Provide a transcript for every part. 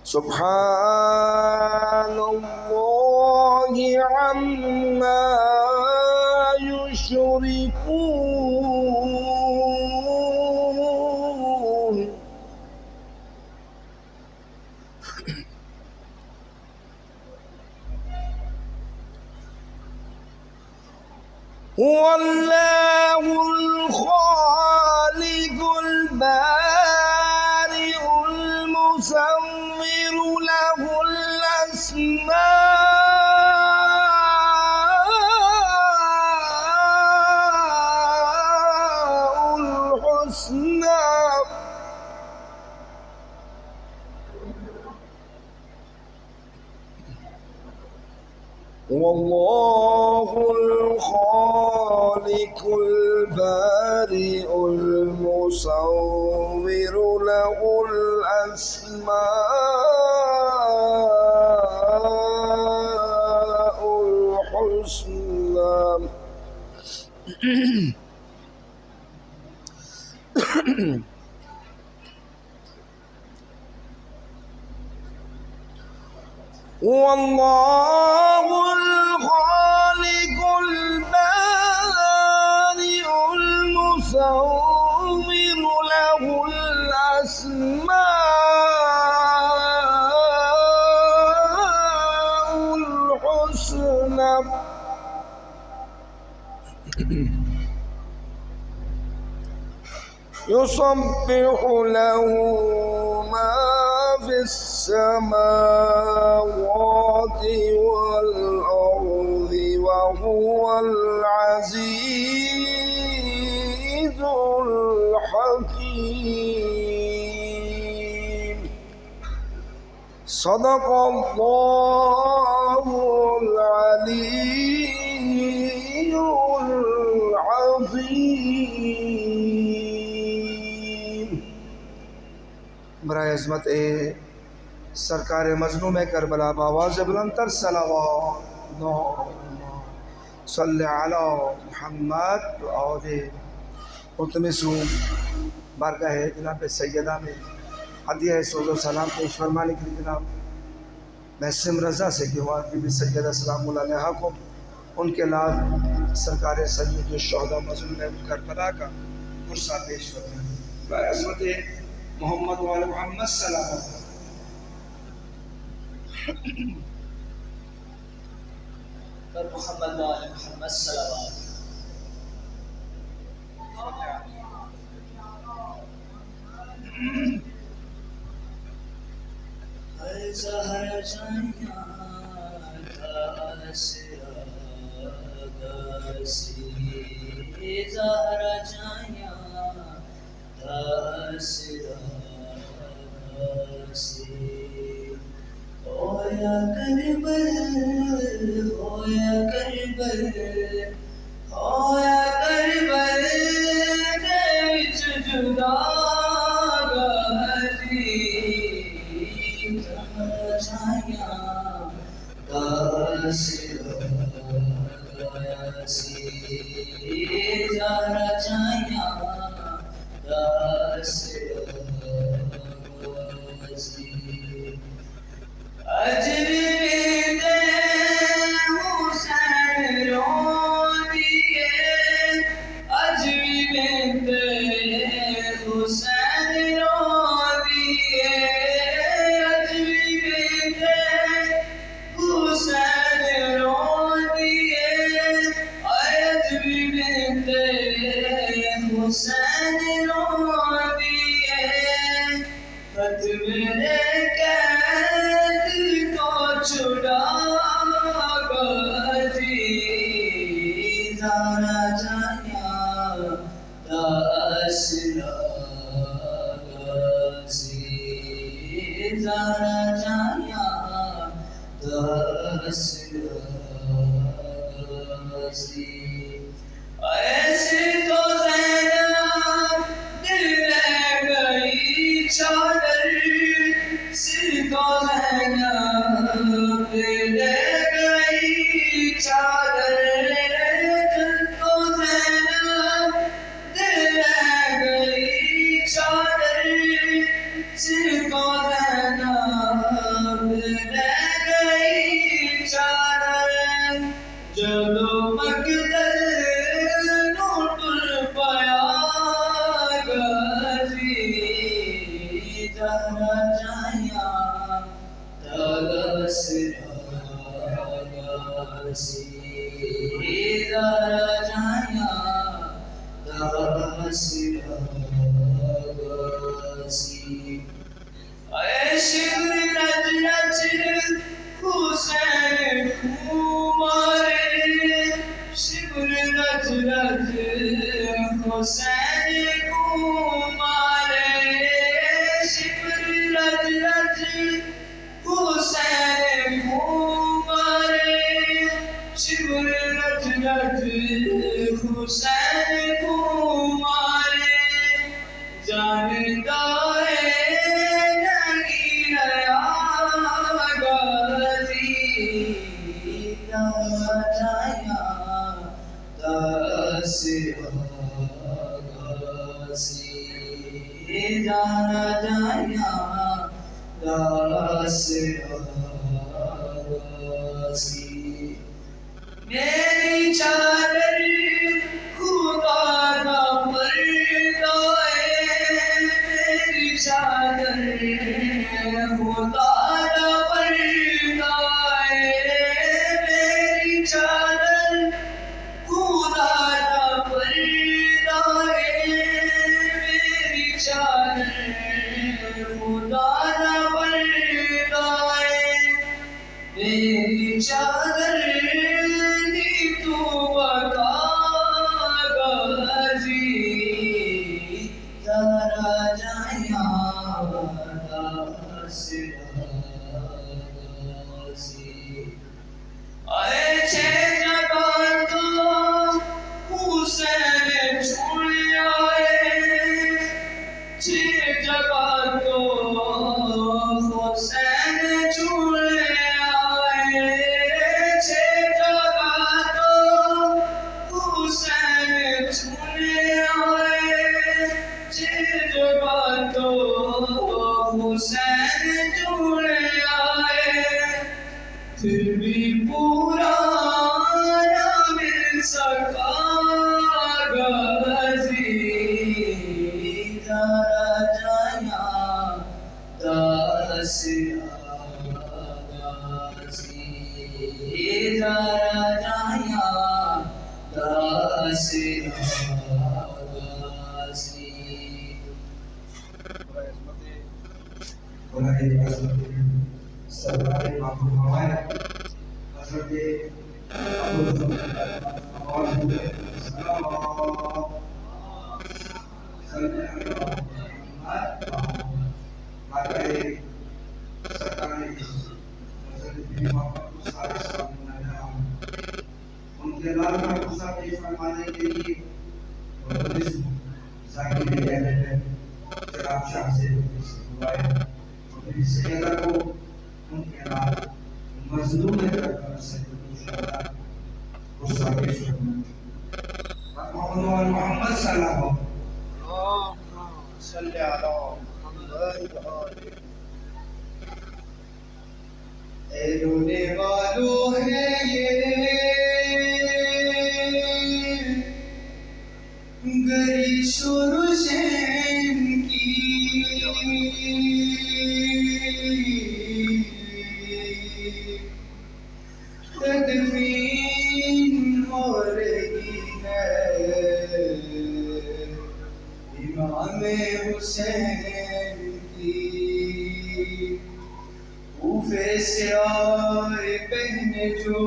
سبحان الله عما يشركون. هو الله الخالق البارئ المصور له الأسماء الحسنى. والله الخالق البارئ المصور له الأسماء الحسنى. والله الخالق البارئ المصور له الأسماء الحسنى. يسبح له ما في السماوات والأرض وهو العزيز الحكيم. صدق الله العلي العظيم. برائے عظمت سرکار مظلوم کربلا بآواز بلند تر صلوات صلی علی محمد. اور التمسو بارگاہ جناب سیدہ میں ہدیہ سوز و سلام پیش فرمانے کے لیے جناب محسن رضا سے کہ وہاں کی بھی سیدہ سلام اللہ علیہ کو ان کے لال سرکار سید الشہداء مظلوم کربلا کا قرصہ پیش فرمانے. برائے عظمت محمد وعلی محمد صلوات. پر محمد وعلی محمد صلوات. زہر جائیاں داسیا داسی. زہر جائیاں داسیا داسی. ہویا کربل ہویا کربل ہویا کربل دے وچ جدا گہری. زہر جائیاں داسیا داسی. زہر جائیاں داسیا داسی. اجری دے حسین روندیے. اجری دے حسین روندیے. اجری دے حسین روندیے. اجری دے حسین روندیے. خط میرے چھڑا گزی. زہر جائیاں داسیا داسی. زہر جائیاں داسیا داسی. ایسے تو زینب دل لے گئی چادر. سر تو زینب دل لے گئی چادر. تو زینب دل لے گئی چادر. سر تو زینب جایا دغسرا گاسی زارا جایا دغسرا گاسی اے شبر رج رج حسین کو مارے شبر رج رج حسین کو مارے شبر رج رج حسین کو مارے شبر رج رج حسین کو مارے جاندار نہیں رہا غازی جایا دغسرا گاسی جانا جایا دغسرا گاسی میری چادر خدا کا پردہ ہے میری چادر خدا کا پردہ ہے میری چادر خدا کا پردہ ہے میری چادر خدا کا پردہ ہے میری چادر دی تو بقا غازی زارا جایا دغسرا گاسی اے چھ جگہ تو حسین چھوڑ آئے چھ جگہ تو حسین چھوڑ آئے چھ جگہ تو حسین چھوڑ آئے چھ جگہ تو حسین چھوڑ آئے پھر بھی پورا نہ مل سکا غازی زارا جایا دغسرا گاسی زارا جایا دغسرا گاسی سرکار محبوب ہمارے حضرت ابو ان کے نام کا غصہ پیش فرمانے کے لیے جناب شاہ سے سیدہ کو ان کے نام مظلوم محمد صلی اللہ صلی علی محمد اے رونے والوں ہے یہ گریش و روشن کی تدفین ہو رہی ہے امام حسین کی کوفے سے آئے پہنے جو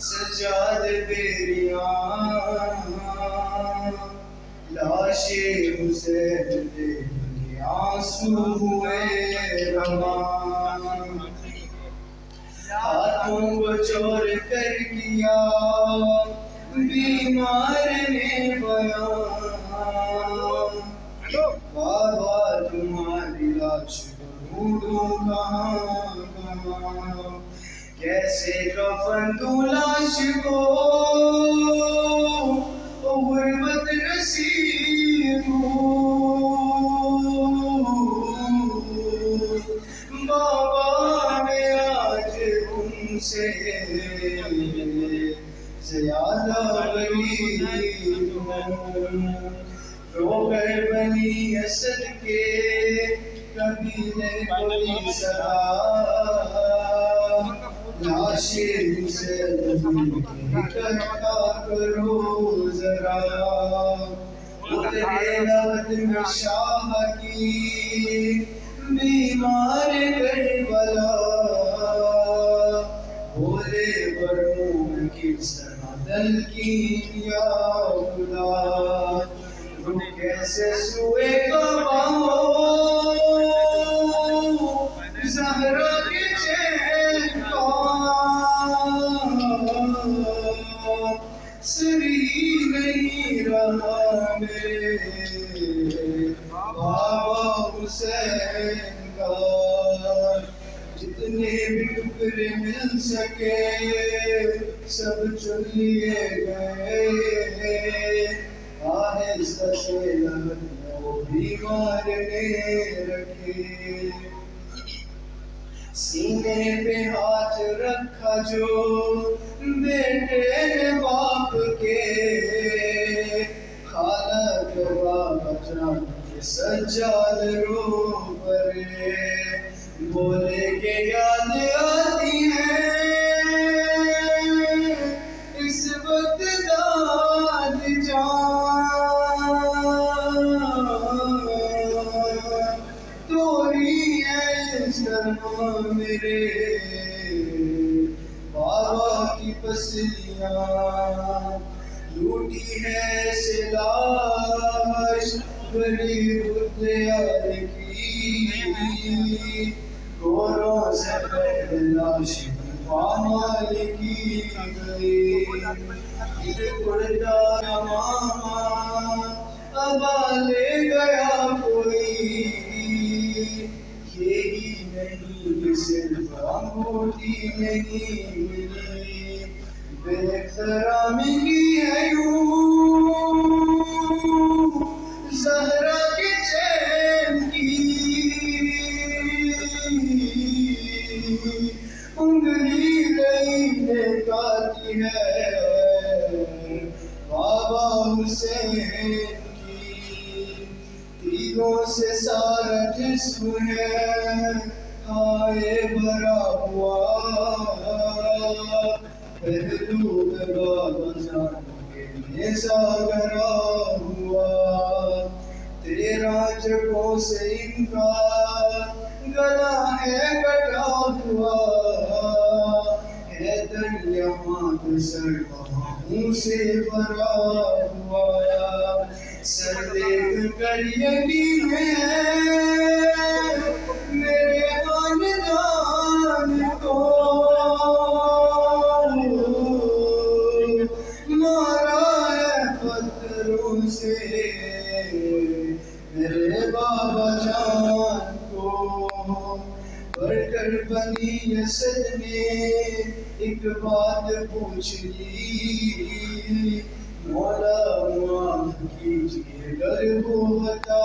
سجاد بیریاں لاش حسین دیکھنے آنسو ہوئے روان ہاتھوں کو چور کر کیا بیمار نے بیان بابا تمہاری لاش ڈھونڈوں کہاں کہاں کیسے کفن دوں لاش کو غربت نصیب ہو بابا میں آج ان سے زیادہ غریب ہوں رو کر بنی اسد کے کبھی بڑی سدا لاشیں سے اکٹھا کرو ذرا اترے رات میں شاہ کی بیمار کربلا بولے بڑوں میں کس طرح دل کی یا خدا رو کیسے سوئے کبا زہرا کے چین کا سری نہیں رہا میرے بابا حسین کا جتنے بھی ٹکڑے مل سکے سب چن لیے گئے آہستہ سے وہ بھی مارنے رکھے سینے پہ ہاتھ رکھا جو بیٹے نے باپ کے خالق بابا جان کے سجاد رو پرے بولے کہ یاد آتی ہے اس وقت داد جان توری ہے سرما میرے بابا کی پسلیاں لوٹی ہے سلاش بڑی بدیار کی گوروں سے پہلے لاش پامال کی گئی اڑتا ماما ابا لے گیا کوئی یہی نہیں کہ صرف انگوٹھی نہیں ملی بے احترامی کی ہے یوں زہرا کے چین کی انگلی لینے کاتی ہے بابا حسین کی تیروں سے سارا جسم ہے ہائے بھرا ہوا پہلو میں بابا جان کے نیزہ گرا ہوا 13 جگہوں سے ان کا گلا ہے کٹا ہوا ہے دل یہاں سر وہاں سے بھرا ہوا سر دیکھ کر یقین ہے میرے خاندان کو مارا ہے پتھروں سے میرے بابا جان کو بڑھ کر بنی اسد نے ایک بات پوچھ لی مولا معاف کیجیے گر ہو بتا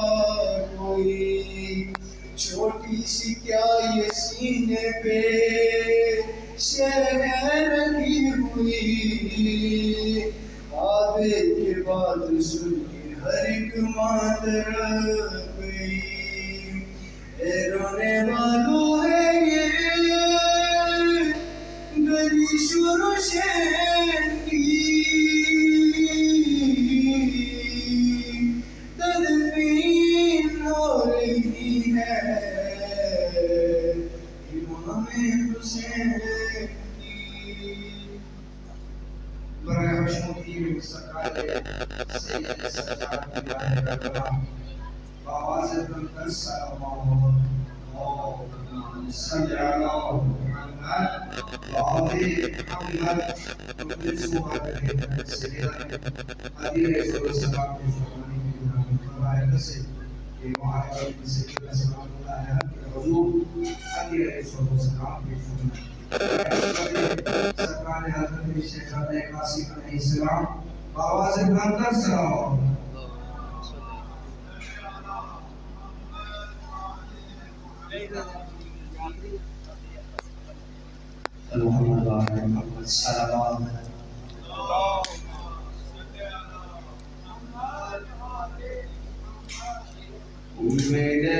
کوئی چھوٹی سی کیا یہ سینے پہ شہر رکھی ہوئی آبے کے بات سن کے ہر ایک مادر گئی اے رونے والوں ہے یہ گلی شروع شہر کی تدفین ہو رہی ہے امام حسین کی برائے خوشنودی سرکار سید سجاد بلائے کرام بآواز بلند سلام صلی اللہ محمد وآل محمد مخلصو علیہ سیدنا حضیر رسول السلام کے فرمانے کی مبارک سے کہ معاشرہ کی سیدنا سلام اللہ علیہ کے حضور حضیر رسول السلام کے فرمانے سرکار حضرت شہزادہ قاسم علیہ السلام بآواز بلند سلام محمد وعلى محمد صلوات میرے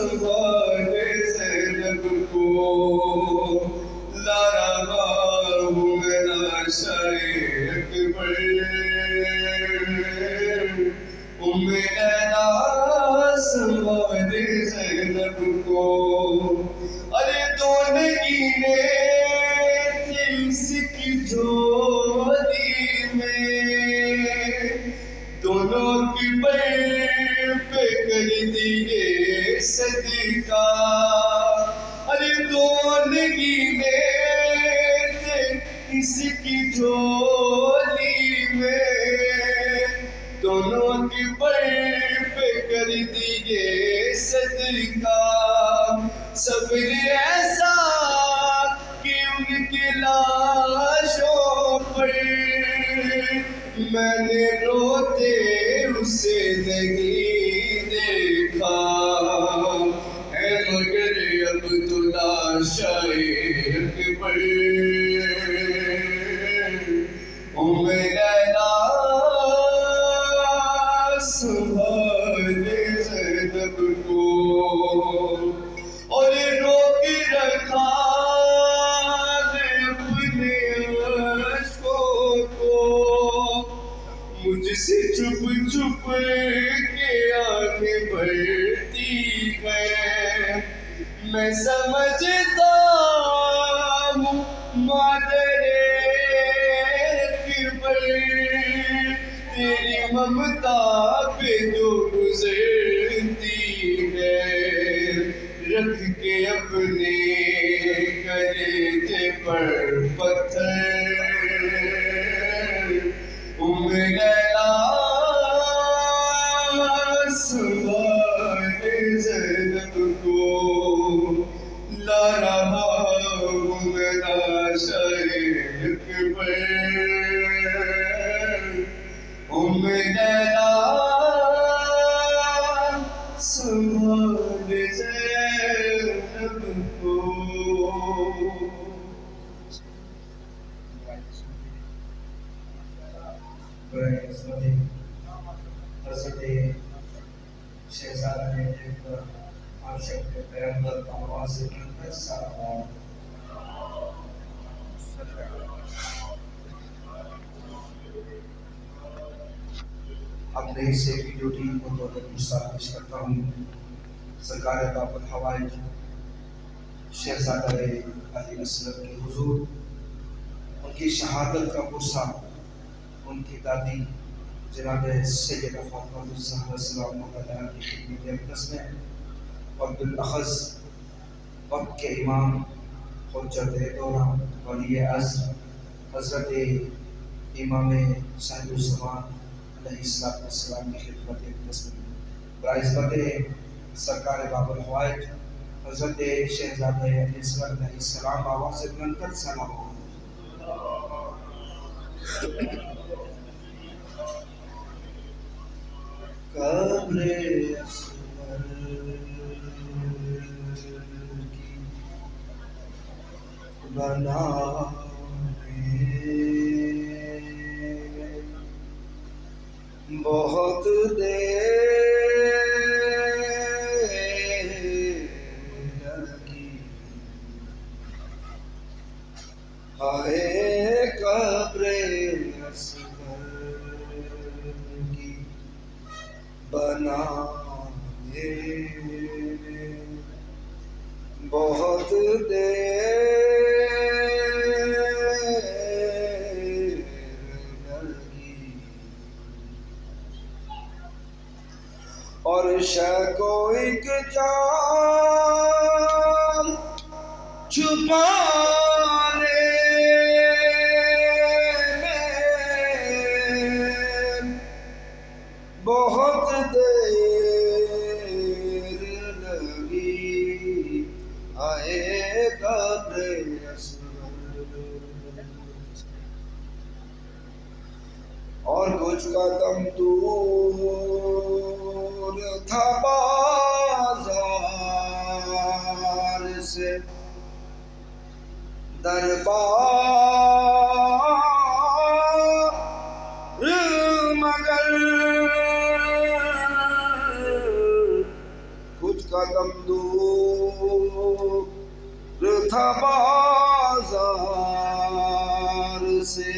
سنبھالے زینب کو، لا رہا ہوں میرا شاہ اکبر، لیلا سنبھالے زینب کو، ارے تو نگینے تھے اس کی جھولی میں، دونوں کی بر پہ کر دیے صدقہ، ارے دو نگینے تھے اس کی جھولی میں، دونوں کی بر پہ کر دیے صدقہ، صبر ایسا کہ ان کی لاشوں پر میں نے روتے اسے نہیں دیکھا، ہے مگر عبداللہ شاہ اکبر، لیلا سنبھالے زینب کو، اور روک رکھا ہے اپنے اشکوں کو، مجھ سے چھپ چھپ کے آنکھیں بھرتی ہے، میں سمجھتا ہوں مادر اکبر تیری ممتا پہ جو گزرتی ہے، رکھ کے اپنے کلیجے پر پتھر، لیلا سنبھالے زینب کو، لا رہا ہوں میرا شاہ اکبر، لیلا سنبھالے زینب کو۔ حضرت شہزادہ نے دیکھ کر عاشق کے پیغمبر کا آواز بلند کر سلام، اپنے حصے کی ڈیوٹی کو توڑنے کی گزارش کرتا ہوں۔ سرکار باب الحوائج شہزادہ علی اصغر کے حضور، ان کی شہادت کا غصہ ان کی دادی جناب سیدہ فاطمہ الزہرا سلام اللہ علیہا کی خدمت اقدس میں، اور بالاخص وقت کے امام حجت دورہ ولی عصر حضرت امام صاحب الزمان علیہ السلام کی خدمت اقدس میں، بعزت سرکار باب الحوائج حضرت شہزادہ علی اصغر علیہ السلام آواز بلند کر سلام، قبر اصغر کی بنانے بہت دیر لگی، ہائے قبر اصغر کی بنانے بہت دیر لگی، اور شک و ایک جان چھپانے میں بہت دیر لگی، آئے قبر اصغر، اور کچھ قدم دور تھا بازار سے دربار، مگر کچھ قدم دور تھا بازار سے،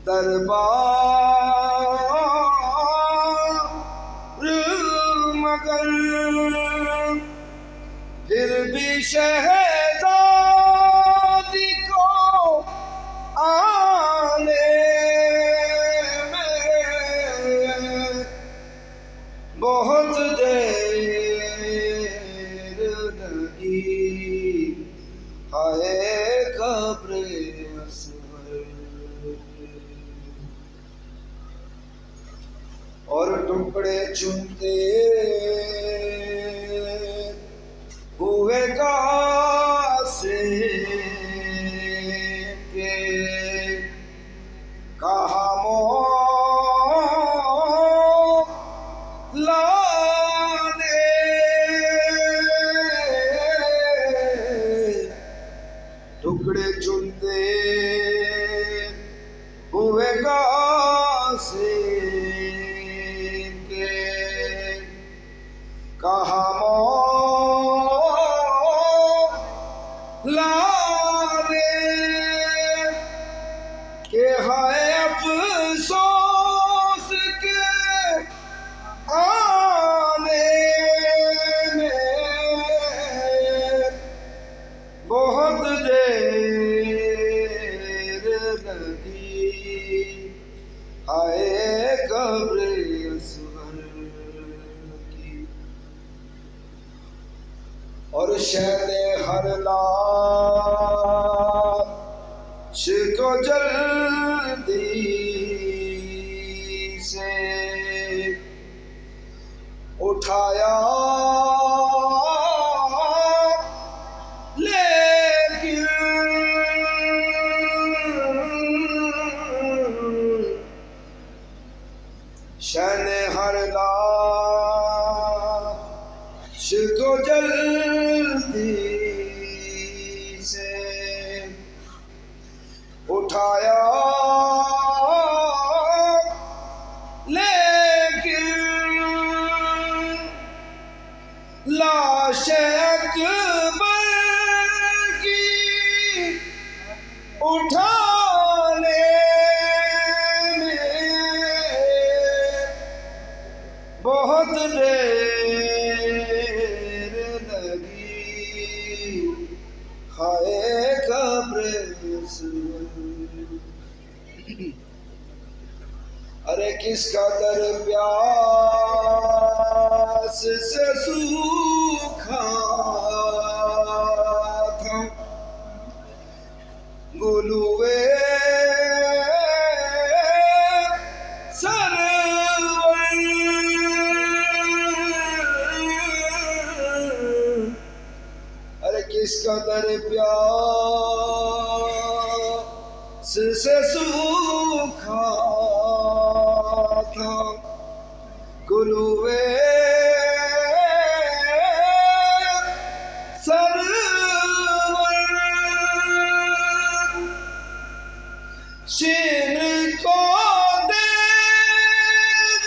دربار مگر پھر بھی شہزادی کو آنے میں بہت دیر لگی، ہائے قبر اصغر، اور ٹکڑے چنتے ہوئے کاسے کے، کہا مولا نے ٹکڑے چنتے ہوئے کاسے کے، کہا مولا نے کہ ہائے افسوس کے آنے میں بہت دیر لگی، ہائے قبر اصغر کی، اور شہد ہر لاش کو جلدی سے اٹھایا، لیکن شہد ہر لاش کو جلدی سے اٹھایا، لیکن لاش اکبر کی اٹھانے میں بہت دیر لگی، ہائے قبر اصغر۔ ارے کس قدر پیاس سے سوکھا تھا گلوے سرور، ارے کس قدر پیاس سے سوکھا تھا گلوے سرور، شیر کو دیگ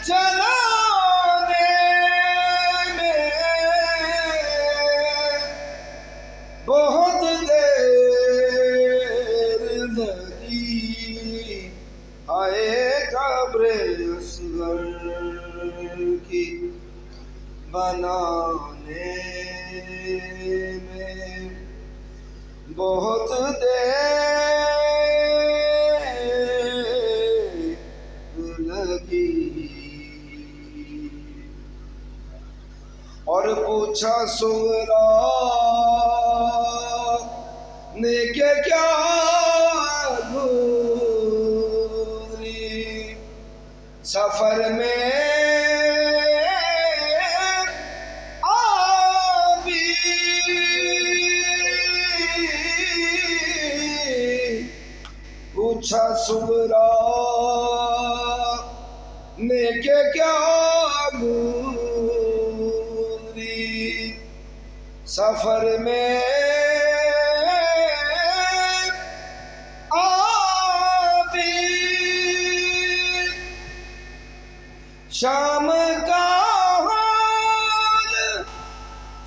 جلانے میں بہت دیر لگی، ہائے قبر اصغر کی بنانے میں بہت دیر لگی۔ اور پوچھا سغرا نے کہ کیا گھوری سفر میں آبی، پوچھا سغرا نے کہ کیا گھوری سفر میں آبی، شام کا حال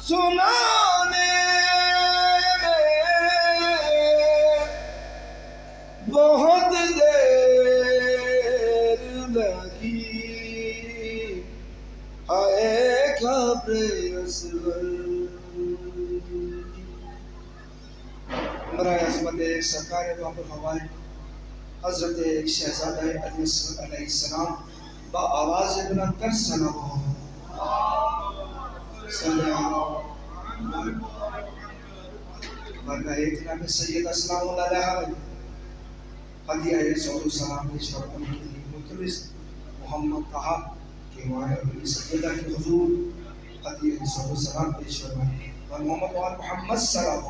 سنانے بہت دیر لگی، آئے خبر اصغر۔ برائے عظمت سرکار باب الحوائج حضرت شہزادہ علیہ السلام با آواز بلند تر سلام صلی اللہ برگاہ جناب سید اسلام اللہ علیہ ہدیہ سعود السلام پیش فرمانے کے لیے مخلص محمد طہا کے وعلی سیدہ کے حضور ہدیہ سعود السلام پیش فرمانے اور محمد وعال محمد سلام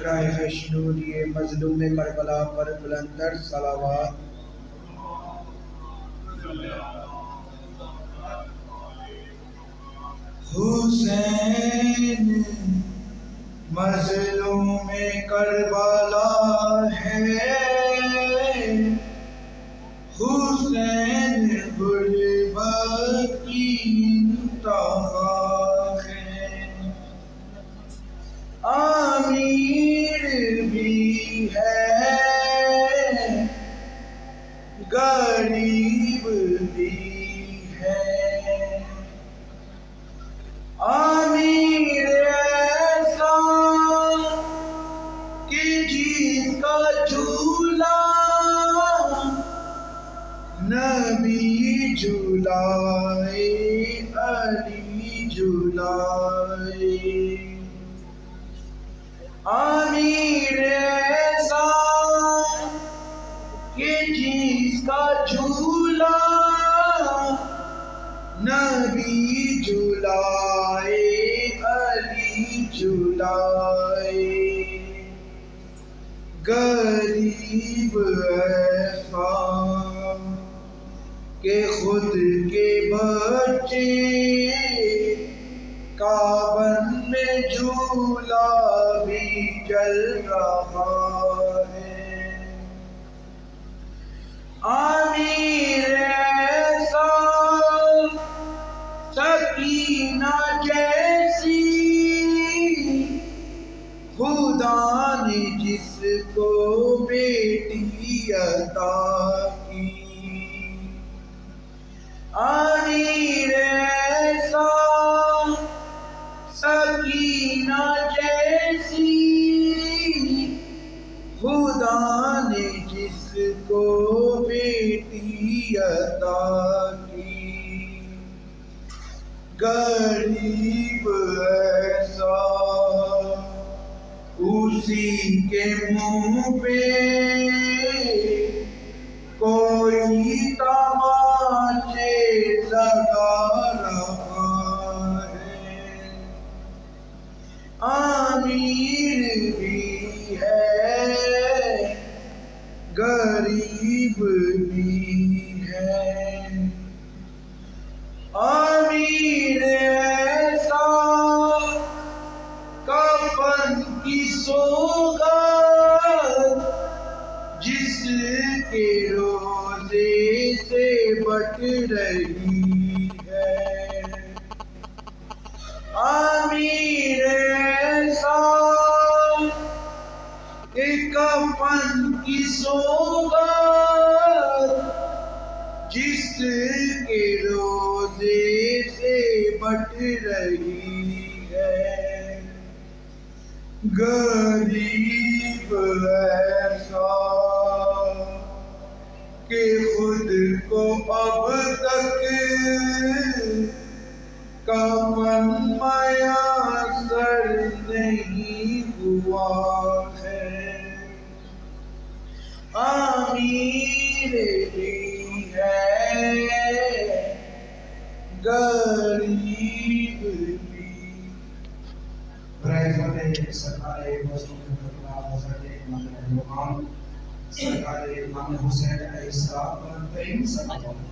راہ خشنودی مظلوم کربلا پر بلندر صلوات۔ حسین مظلوم کربلا ہے، حسین غربت کی انتہا ہے، امیر بھی ہے غریب بھی ہے، امیر ایسا کہ جس کا جھولا نبی جھولائے، علی جھولائے، امیر ایسا کہ جس کا جھولا نبی جھولائے، علی جھولائے، غریب ایسا کہ خود کے بچے کعبن میں جھولا بھی چل رہا ہے، امیر ایسا سکینہ جیسی خدا نے جس کو بیٹی عطا کی، امیر ایسا سکینہ جیسی خدا نے جس کو بیٹی عطا کی، غریب ایسا اسی کے منہ پہ کوئی تماچے لگا رہا ہے، امیر بھی ہے غریب بھی ہے، امیر ایسا کفن کی سوگند جس کے روزے سے بٹ رہی ہے، امیر ایسا کہ کفن کی سوگند جس کے روزے سے بٹ رہی ہے، غریب ایسا کہ خود کو اب تک کفن میسر نہیں ہوا ہے، امیر بھی ہے غریب بھی۔ برائے عظمت سرکار مظلوم کربلا حضرت امام روحان سرکار امام حسین علیہ السلام ترین صلی اللہ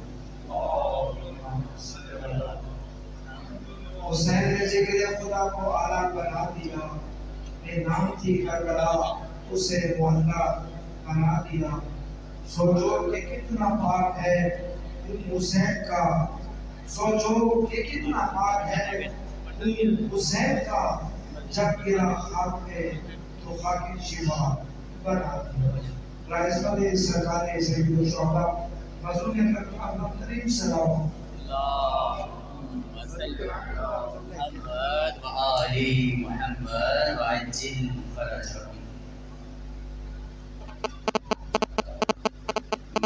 حسین نے ذکر خدا کو اعلیٰ بنا دیا، اے نام تھی کربلا اسے محلہ بنا دیا. سوچو کہ کتنا پاک ہے دل حسین کا، سوچو کہ کتنا پاک ہے دل حسین کا، جب گرا خاک پہ تو خاک شفا بنا دیا. رئیس مد سرکار سید الشہداء حضور اکرم احمد کریم صلی اللہ اللهم صل على محمد وآل محمد وعجل فرجهم.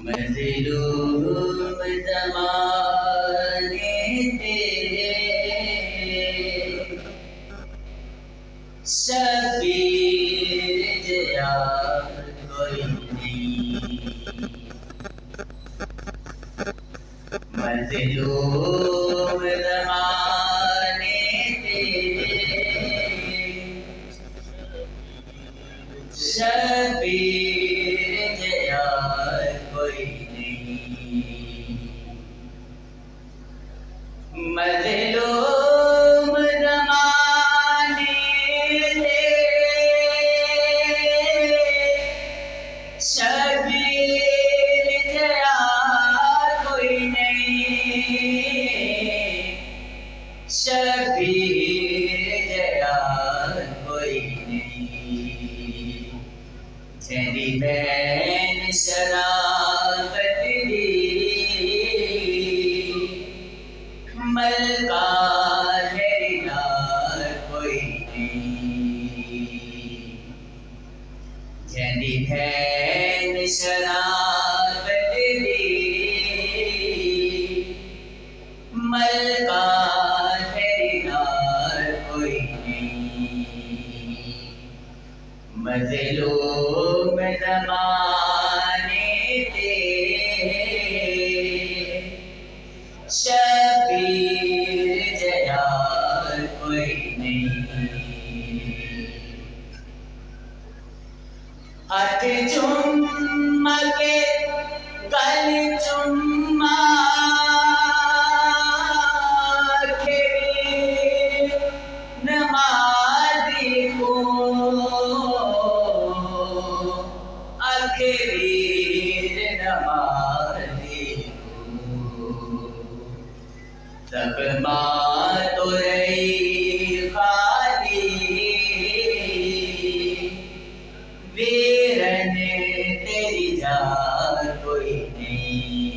مظلوم زمانے تیرے شبیر جیا کوئی نہیں، مظلوم زمانے تیرے شبیر جیا کوئی نہیں، مظلوم زمانے تیرے شبیر جیا کوئی نہیں، شبیر جیا کوئی نہیں. تیری بہن شرافت دی ملکہ تیری نار کوئی نہیں. تیری بہن شرافت دی ملکہ تیری نار کوئی نہیں، مظلوم زمانے تیرے شبیر جیا کوئی نہیں. ہاتھ چوم کے گل چوما کے نمازی کو آخری نمازی کو زخماں تو رہی خالی ویرن تیری جان کوئی نہیں،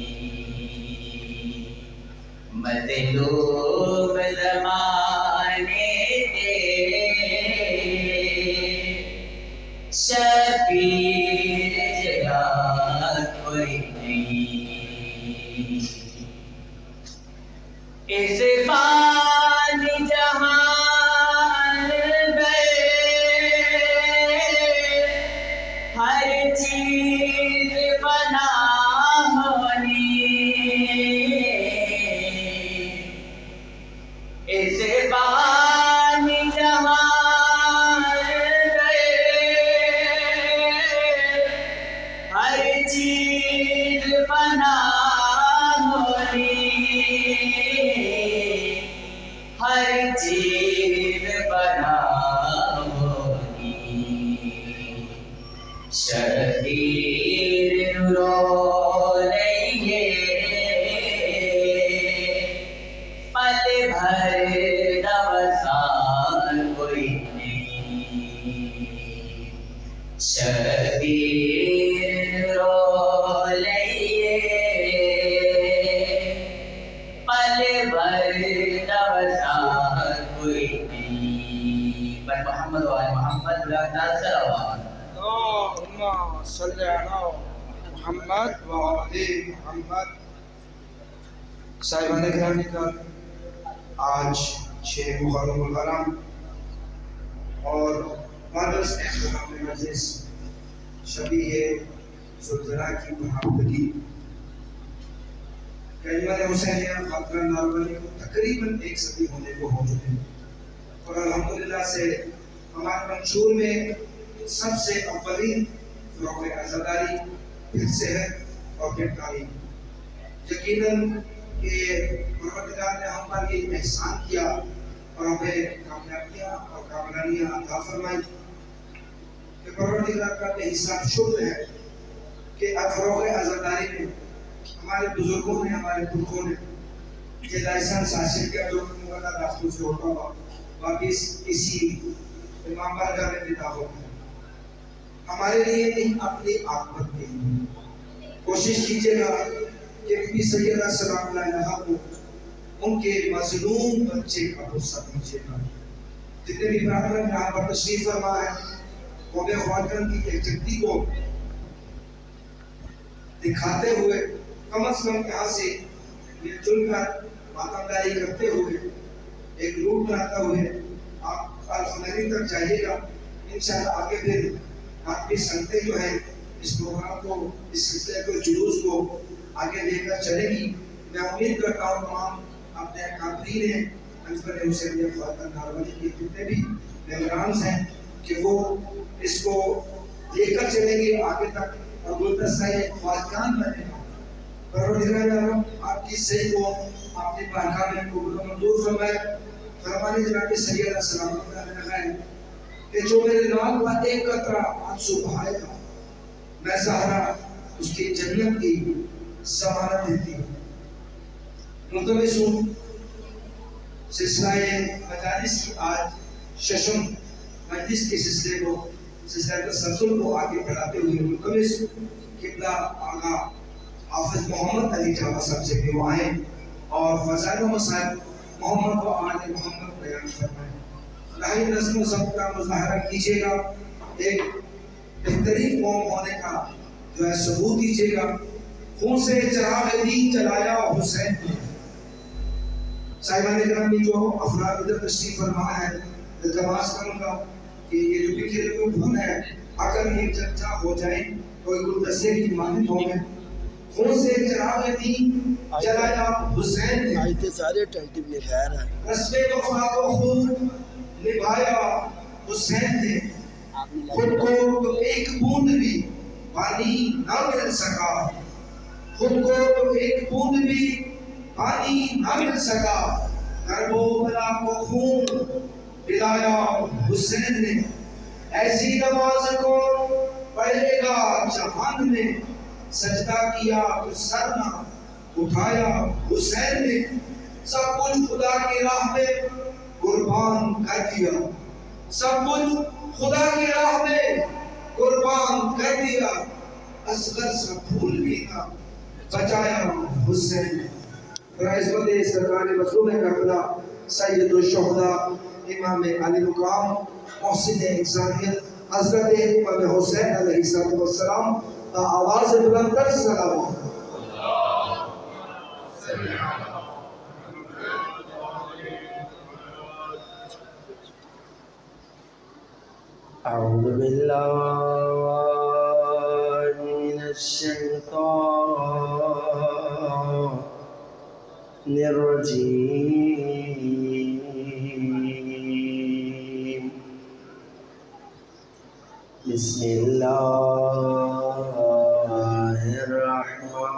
مظلوم زمانے تیرے شبیر جیا کوئی نہیں. اس فانی جہان میں ہر چیز فنا ہونی، اس فانی جہان میں ہر چیز فنا ہونی، ہر چیز فنا ہونی. شبیر رو لئیے پل بھر نوسان کوئی نہیں، شبیر رو لئیے پل بھر نوسان کوئی نہیں. پر محمد وآل محمد لا صلوات. اللهم صل على محمد وآل محمد. صاحبان گرامی کا آج 6 محرم الحرام اور مادرس اختتام مجلس شبیہ زلزلہ کی برآمدگی کلمہ حسینیہ خاتون نارونی کو تقریباً 1 صدی ہونے کو ہو چکے ہیں، اور الحمدللہ سے ہمارے منشور میں سب سے اولین فروغ عزاداری، پھر صحت اور پھر تعلیم. یقیناً کہ پروردگار نے ہم پر یہ احسان کیا اور ہمیں کامیابیاں اور کامرانیاں عطا فرمائی کہ پروردگار کا بے حساب شکر ہے کہ فروغ عزاداری میں ہمارے بزرگوں نے ہمارے پرکھوں نے یہ لائسنس حاصل کیا جو مغلہ راستوں سے ہوتا ہوا باقی اسی امام بارگاہ میں پیدا ہو گیا. ہمارے لیے نہیں اپنی عاقبت کے لیے کوشش کیجیے گا کہ بی سیدہ سلام اللہ علیہا کو ان کے مظلوم بچے کا غصہ دیجیے گا. جتنے بھی برادران یہاں پر تشریف فرما ہے قوم خواتین کی یکجہتی کو دکھاتے ہوئے کم از کم یہاں سے مل جل کر ماتمداری کرتے ہوئے ایک روٹ بناتا ہوئے آپ الخمینی تک جائیے گا. انشاءاللہ آگے پھر آپ کی سنگتیں جو ہیں اس پروگرام کو اس سلسلے کو جلوس کو آگے لے کر چلے گی. میں امید کرتا ہوں تمام اپنے اکابرین ہیں انجمن حسینیہ خواتین ناروالی کے جتنے بھی ممبران ہیں کہ وہ اس کو لے کر چلیں گے آگے تک اور گلدستہ خواتین بنے گا. پروردگار عالم آپ کی صحیح کو اپنی بارگاہ میں قبول و منظور فرمائے. فرمانے جناب سیدہ سلامت اللہ علیہ کہ جو میرے نام کا ایک قطرہ آنسو بہائے گا میں زہرا اس کی جنت کی ضمانت دیتی ہوں. ملتمس ہوں سلسلہ مجالس کی آج ششم مجلس کے سلسلے کو سلسلہ تسلسل کو آگے بڑھاتے ہوئے ملتمس قبلہ آقا حافظ محمد علی جاوہ صاحب سے کہ وہ آئیں اور فضائل و مسائل محمد و آل محمد بیان فرمائیں. الہی نظم و ضبط کا مظاہرہ کیجیے گا. ایک بہترین قوم ہونے کا جو ہے ثبوت دیجیے گا. خون سے چراغ دین جلایا حسین نے. صاحبان گرامی جو افراد ادھر تشریف فرما ہے التماس کروں گا کہ یہ جو بکھرے ہوئے پھول ہے اگر یہ چرچا ہو جائیں کوئی گلدستے کی مانند ہوں گے. خون سے چراغ دین جلایا حسین نے. آئیتے سارے ٹینٹیو میں خیر ہے. رسم وفا کو خوب نبھایا حسین نے. خود کو تو ایک بوند بھی پانی نہ مل سکا. خود کو تو ایک بوند بھی پانی نہ مل سکا. کربلا کو خون پلایا حسین نے. ایسی نماز کو پڑھے گا جہان میں سجدہ کیا تو سر نہ اٹھایا حسین نے. سب کچھ خدا کی راہ میں قربان کر دیا. سب کچھ خدا کی راہ میں قربان کر دیا. اصغر سا پھول بھی نہ بچایا حسین نے. عزت سرکار مظلوم کربلا سید الشہداء امام علی مقام محسن انسانیت حضرت امام حسین علیہ السلام کا آواز بلند کر سلام. اعوذ باللہ من الشیطان الرجیم. بسم اللہ الرحمن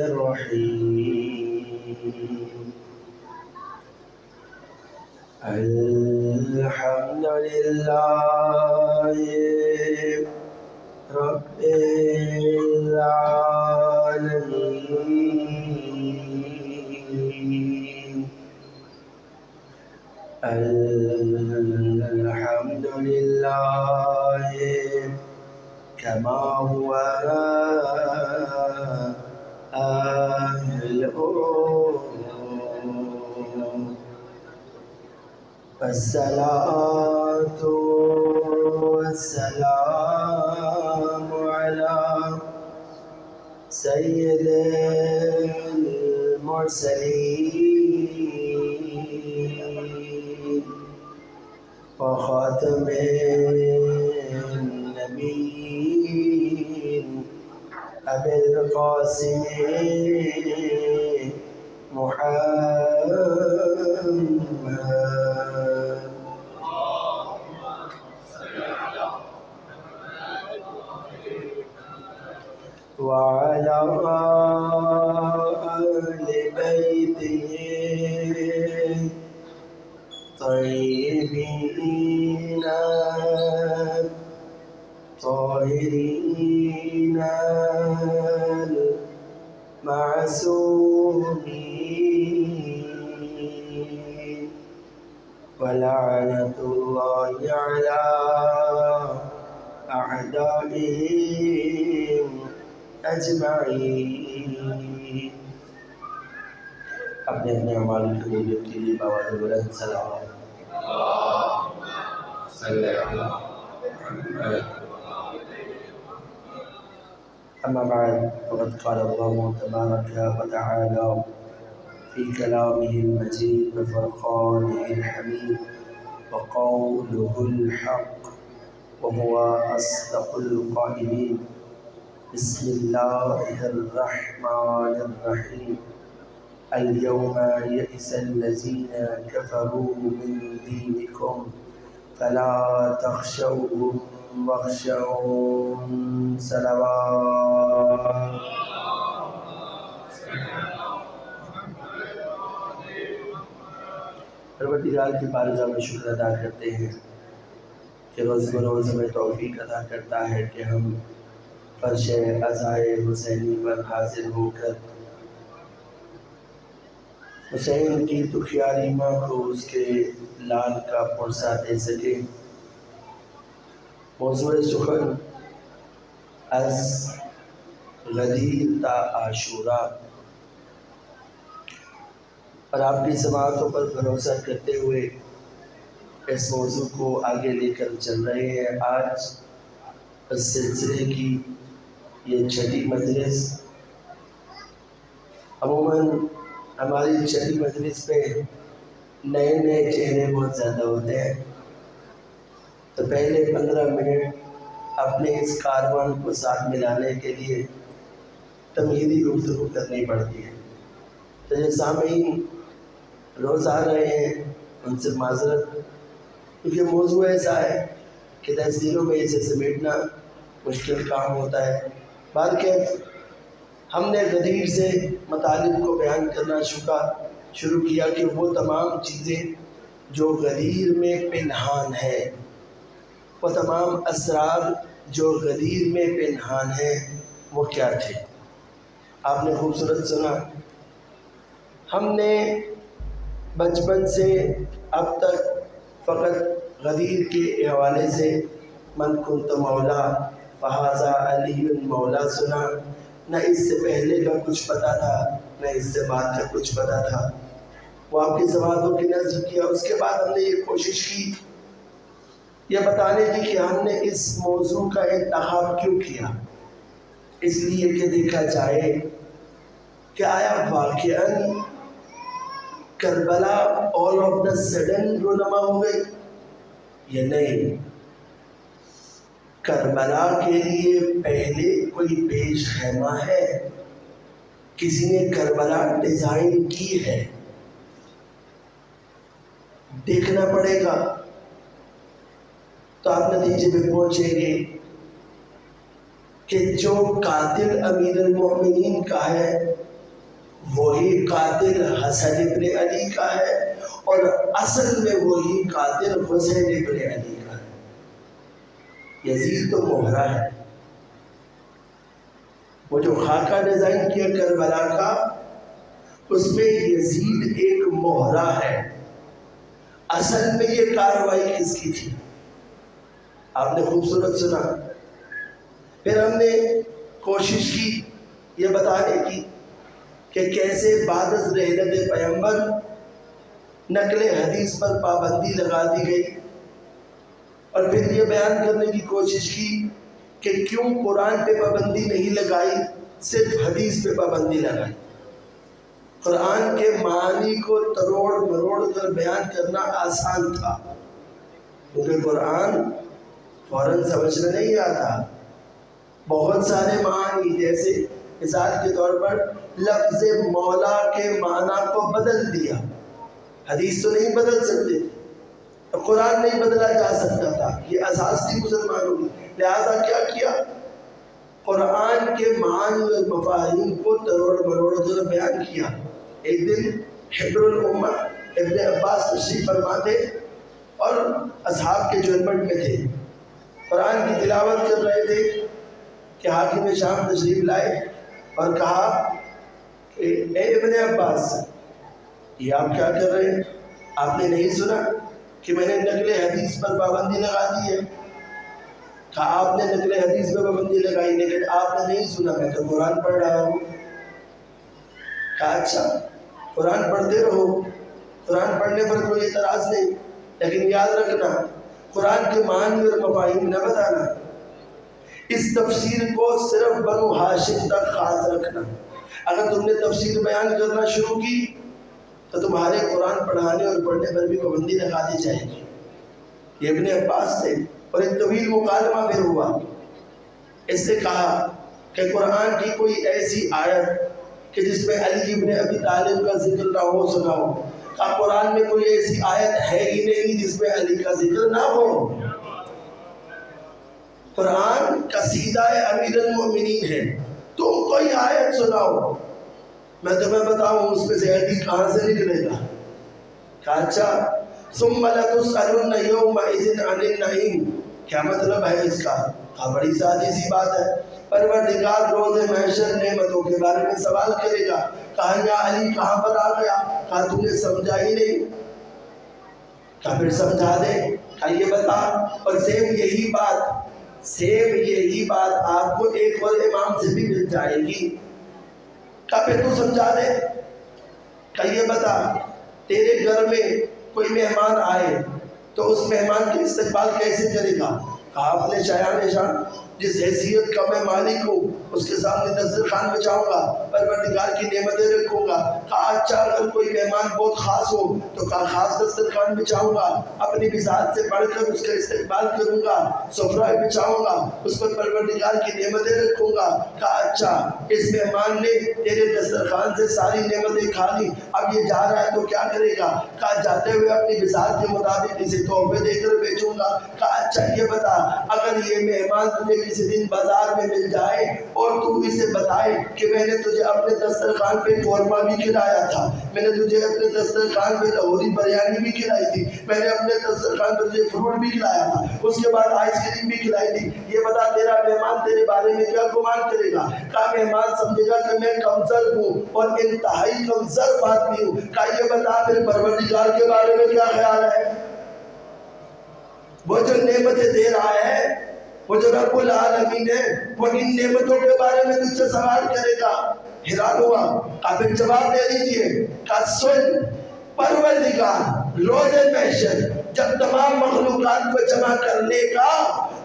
الرحیم. الحمد للہ رب العالمین. الحمد للہ کما هو أهله. والصلاة والسلام على سيد المرسلين وخاتم النبيين أبي القاسم محمد وعلى آل بيته الطيبين الطاهرين المعصومين ولعنة الله على أعدائهم أجمعين. اپنے اپنے اعمال کی قبولیت کے لیے بآواز بلند صلوات صلی اللہ علیہ. أما بعد فقد قال الله تبارك وتعالى في كلامه المجيد وفرقانه الحميد وقوله الحق وهو أصدق القائلين. بسم الله الرحمن الرحيم. اليوم يئس الذين كفروا من دينكم فلا تخشوهم واخشون. صلوات. پروردگار کی بارگاہ میں شکر ادا کرتے ہیں کہ روز بروز ہمیں توفیق عطا کرتا ہے کہ ہم فرش عزائے حسینی پر حاضر ہو کر حسین کی دکھیاری ماں کو اس کے لال کا پرسہ دے سکے. موضوع سخن از غدیر تا عاشورہ، اور آپ کی سماعتوں پر بھروسہ کرتے ہوئے اس موضوع کو آگے لے کر چل رہے ہیں. آج اس سلسلے کی یہ چھٹی مجلس. عموماً ہماری چھٹی مجلس پہ نئے نئے چہرے بہت زیادہ ہوتے ہیں، تو پہلے 15 منٹ اپنے اس کاروان کو ساتھ ملانے کے لیے تمہیدی گفتگو کرنی پڑتی ہے. تو جو سامعین روز آ رہے ہیں ان سے معذرت، کیونکہ موضوع ایسا ہے کہ 10 دنوں میں اسے سمیٹنا مشکل کام ہوتا ہے. بعد کہ ہم نے غدیر سے مطالب کو بیان کرنا شروع کیا کہ وہ تمام چیزیں جو غدیر میں پنہان ہے، وہ تمام اسرار جو غدیر میں پنہان ہیں وہ کیا تھے. آپ نے خوبصورت سنا. ہم نے بچپن سے اب تک فقط غدیر کے حوالے سے من کنت مولا فہذا علی مولا سنا. نہ اس سے پہلے کا کچھ پتہ تھا نہ اس سے بعد کا کچھ پتہ تھا. وہ آپ کی سماعتوں کی نظر کیا. اس کے بعد ہم نے یہ کوشش کی یہ بتانے کی کہ ہم نے اس موضوع کا انتخاب کیوں کیا. اس لیے کہ دیکھا جائے کہ آیا واقعاً Karbala all of the sudden رونما ہو گئی یا نہیں. کربلا کے لیے پہلے کوئی پیش خیمہ ہے، کسی نے کربلا ڈیزائن کی ہے، دیکھنا پڑے گا. تو آپ نتیجے پہ پہنچیں گے کہ جو قاتل امیر المومنین کا ہے وہی قاتل حسن ابن علی کا ہے، اور اصل میں وہی قاتل حسین ابن علی کا ہے. یزید تو مہرہ ہے. وہ جو خاکہ ڈیزائن کیا کربلا کا اس میں یزید ایک مہرہ ہے. اصل میں یہ کارروائی کس کی تھی آپ نے خوبصورت سنا. پھر ہم نے کوشش کی یہ بتانے کی کہ کیسے بعد از رحلت پیغمبر نقل حدیث پر پابندی لگا دی گئی، اور پھر یہ بیان کرنے کی کوشش کی کہ کیوں قرآن پہ پابندی نہیں لگائی، صرف حدیث پہ پابندی لگائی. قرآن کے معانی کو تروڑ مروڑ کر بیان کرنا آسان تھا، کیونکہ قرآن فوراً سمجھ میں نہیں آتا. بہت سارے معانی، جیسے مثال کے طور پر لفظ مولا کے معنی کو بدل دیا. حدیث تو نہیں بدل سکتے، قرآن نہیں بدلا جا سکتا تھا، یہ اساس تھی مسلمانوں کی. لہذا کیا کیا؟ قرآن کے معنی اور مفاہیم کو تروڑ مروڑ کر بیان کیا. ایک دن حبر الامہ ابن عباس تشریف فرما تھے اور اصحاب کے جلبٹ میں تھے. قرآن کی تلاوت کر رہے تھے کہ حاکم شام تشریف لائے اور کہا کہ اے ابن عباس، یہ آپ کیا کر رہے ہیں؟ آپ نے نہیں سنا کہ میں نے نقل حدیث پر پابندی لگا دی ہے؟ کہا آپ نے نقل حدیث پر پابندی لگائی لیکن آپ نے نہیں سنا، میں تو قرآن پڑھ رہا ہوں۔ کہا اچھا قرآن پڑھتے رہو، قرآن پڑھنے پر کوئی اعتراض نہیں، لیکن یاد رکھنا قرآن کے معنی اور مفاہیم نہ بتانا، اس تفسیر کو صرف بنو ہاشم تک خاص رکھنا۔ اگر تم نے تفسیر بیان کرنا شروع کی تو تمہارے قرآن پڑھانے اور پڑھنے پر بھی پابندی لگا دی جائے گی۔ یہ ابن عباس سے اور ایک طویل مکالمہ پھر ہوا، اس نے کہا کہ قرآن کی کوئی ایسی آیت کہ جس میں علی ابن ابی طالب کا ذکر نہ ہو سناؤ۔ کہا قرآن میں کوئی ایسی آیت ہے ہی نہیں جس میں علی کا ذکر نہ ہو۔ قرآن قصیدہ امیر المومنین ہے، تم کوئی آیت سناؤ میں تمہیں بتاؤں اس میں سے علی کہاں سے نکلے گا۔ کہا اچھا ثم لتسألن یومئذ عن النعیم، کیا مطلب ہے اس کا؟ کہا بڑی سادی سی بات ہے، پروردگار روز محشر نعمتوں کے بارے میں سوال کرے گا۔ کہا یا علی کہاں پر آ گیا؟ کہا تم نے سمجھا ہی نہیں۔ کہا پھر سمجھا دے۔ کہا یہ بتا، اور سیم یہی بات آپ کو ایک اور امام سے بھی مل جائے گی۔ کہا پھر تو سمجھا دے۔ کہا یہ بتا تیرے گھر میں کوئی مہمان آئے تو اس مہمان کے استقبال کیسے کرے گا؟ کہا اپنے شایان شان جس حیثیت کا میں مالک ہوں اس کے سامنے دسترخوان بچھاؤں گا، پروردگار کی نعمتیں رکھوں گا۔ کہا اچھا اگر کوئی مہمان بہت خاص ہو تو کہا خاص دسترخوان بچھاؤں گا، اپنی بساط سے پڑھ کر اس کا استقبال کروں گا، سفرہ بچھاؤں گا، اس پر پروردگار کی نعمتیں رکھوں گا۔ کہا اچھا اس مہمان نے تیرے دسترخوان سے ساری نعمتیں کھا لی، اب یہ جا رہا ہے تو کیا کرے گا؟ کہا جاتے ہوئے اپنی بساط کے مطابق اسے تحفے دے کر بھیجوں گا۔ کہا اچھا یہ بتا اگر یہ مہمان تجھے کسی دن بازار میں مل جائے اور تو اسے بتائے کہ میں نے تجھے اپنے دسترخوان پہ قورمہ بھی کھلایا تھا، میں نے تجھے اپنے دسترخوان پہ لاہوری بریانی بھی کھلائی تھی، میں نے اپنے دسترخوان پہ تجھے فروٹ بھی کھلایا تھا، اس کے بعد آئس کریم بھی کھلائی تھی، یہ بتا تیرا مہمان تیرے بارے میں کیا گمان کرے گا؟ کہا مہمان سمجھے گا کہ میں کمزور ہوں اور انتہائی کمزور آدمی ہوں۔ کہا یہ بتا پھر پروردگار کے بارے میں کیا خیال ہے؟ وہ جو نعمتیں دے رہا ہے، وہ جو رب العالمین ہے، وہ ان نعمتوں کے بارے میں تجھ سے سوال کرے گا۔ حیران ہوا۔ آپ ایک جواب دے دیجئے۔ کہا سن پروردگار روز محشر جب تمام مخلوقات کو جمع کرنے کا